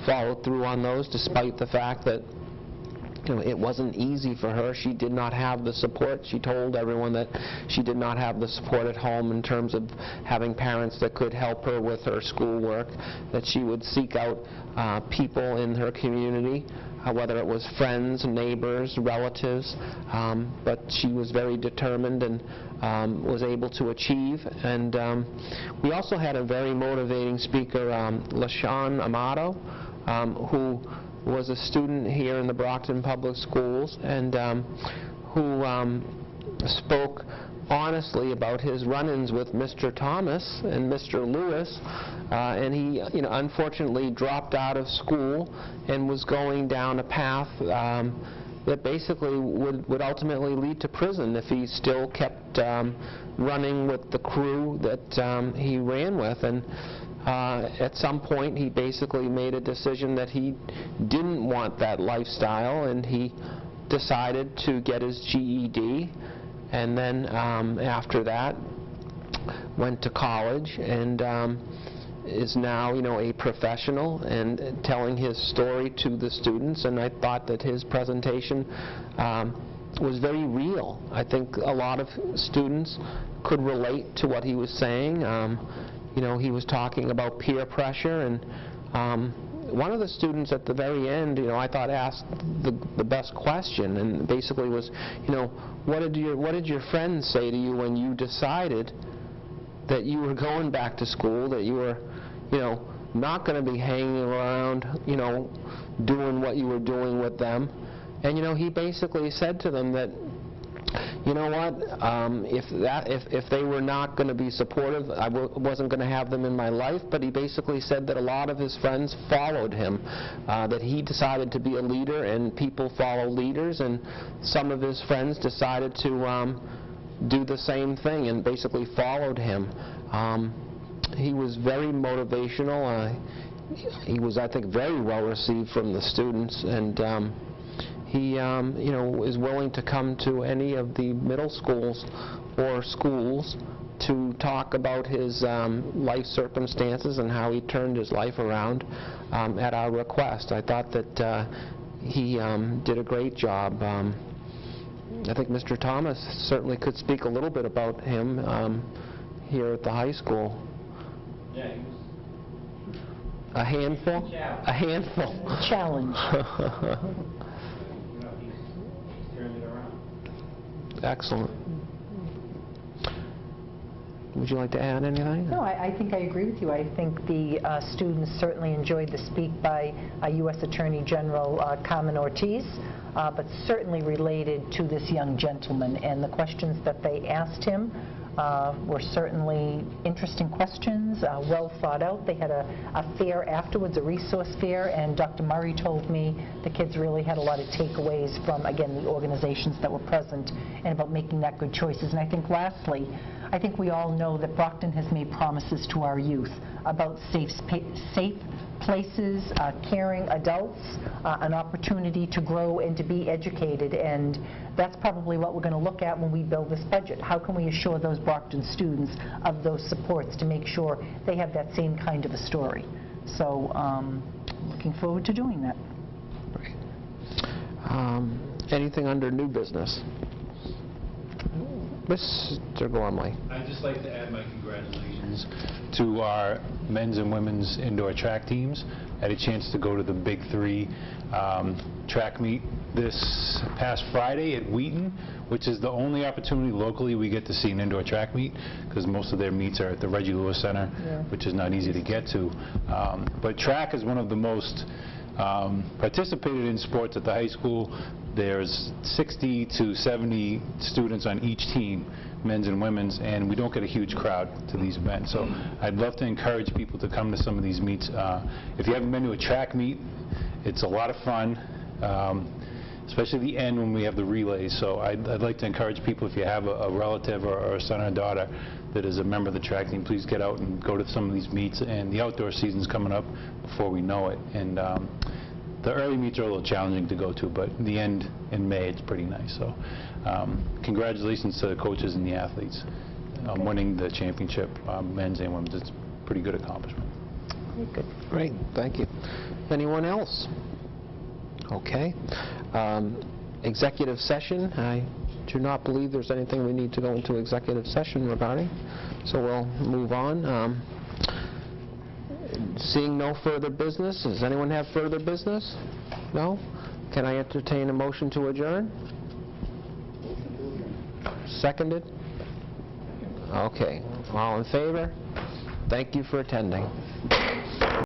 followed through on those despite the fact that it wasn't easy for her. She did not have the support. She told everyone that she did not have the support at home in terms of having parents that could help her with her schoolwork, that she would seek out people in her community, whether it was friends, neighbors, relatives, but she was very determined and was able to achieve. And we also had a very motivating speaker, LaShawn Amato, who was a student here in the Brockton Public Schools, and who spoke honestly about his run-ins with Mr. Thomas and Mr. Lewis, and he, unfortunately dropped out of school and was going down a path that basically would ultimately lead to prison if he still kept running with the crew that he ran with. And at some point he basically made a decision that he didn't want that lifestyle, and he decided to get his GED, and then after that went to college, and is now, a professional and telling his story to the students. And I thought that his presentation was very real. I think a lot of students could relate to what he was saying. He was talking about peer pressure, and one of the students at the very end, I thought asked the best question, and basically was, what did your friends say to you when you decided that you were going back to school, that you were, not going to be hanging around, doing what you were doing with them? And he basically said to them that, if they were not going to be supportive, I wasn't going to have them in my life. But he basically said that a lot of his friends followed him, that he decided to be a leader, and people follow leaders, and some of his friends decided to do the same thing and basically followed him. He was very motivational. He was, I think, very well received from the students, and he, is willing to come to any of the middle schools or schools to talk about his life circumstances and how he turned his life around at our request. I thought that he did a great job. I think Mr. Thomas certainly could speak a little bit about him here at the high school. Yeah, he was a handful? A handful. Challenge. he's turned it around. Excellent. Would you like to add anything? No, I think I agree with you. I think the students certainly enjoyed the speak by U.S. Attorney General Carmen Ortiz, but certainly related to this young gentleman. And the questions that they asked him were certainly interesting questions, well thought out. They had a fair afterwards, a resource fair, and Dr. Murray told me the kids really had a lot of takeaways from, again, the organizations that were present and about making that good choices. And I think lastly, I think we all know that Brockton has made promises to our youth about safe places, caring adults, an opportunity to grow and to be educated, and that's probably what we're going to look at when we build this budget. How can we assure those Brockton students of those supports to make sure they have that same kind of a story? So looking forward to doing that. Great. Anything under new business? Mr. Gormley. I'd just like to add my congratulations to our men's and women's indoor track teams. I had a chance to go to the Big 3 track meet this past Friday at Wheaton, which is the only opportunity locally we get to see an indoor track meet, because most of their meets are at the Reggie Lewis Center, which is not easy to get to. But track is one of the most participated in sports at the high school. There's 60 to 70 students on each team, men's and women's, and we don't get a huge crowd to these events. So I'd love to encourage people to come to some of these meets. If you haven't been to a track meet, it's a lot of fun, especially the end when we have the relays. So I'd like to encourage people, if you have a relative or a son or daughter that is a member of the track team, please get out and go to some of these meets. And the outdoor season's coming up before we know it. And the early meets are a little challenging to go to, but the end in May, it's pretty nice. So congratulations to the coaches and the athletes on winning the championship, men's and women's. It's a pretty good accomplishment. Good. Great, thank you. Anyone else? Okay. Executive session. I do not believe there's anything we need to go into executive session regarding, so we'll move on. Seeing no further business, does anyone have further business? No? Can I entertain a motion to adjourn? Seconded? Okay. All in favor? Thank you for attending.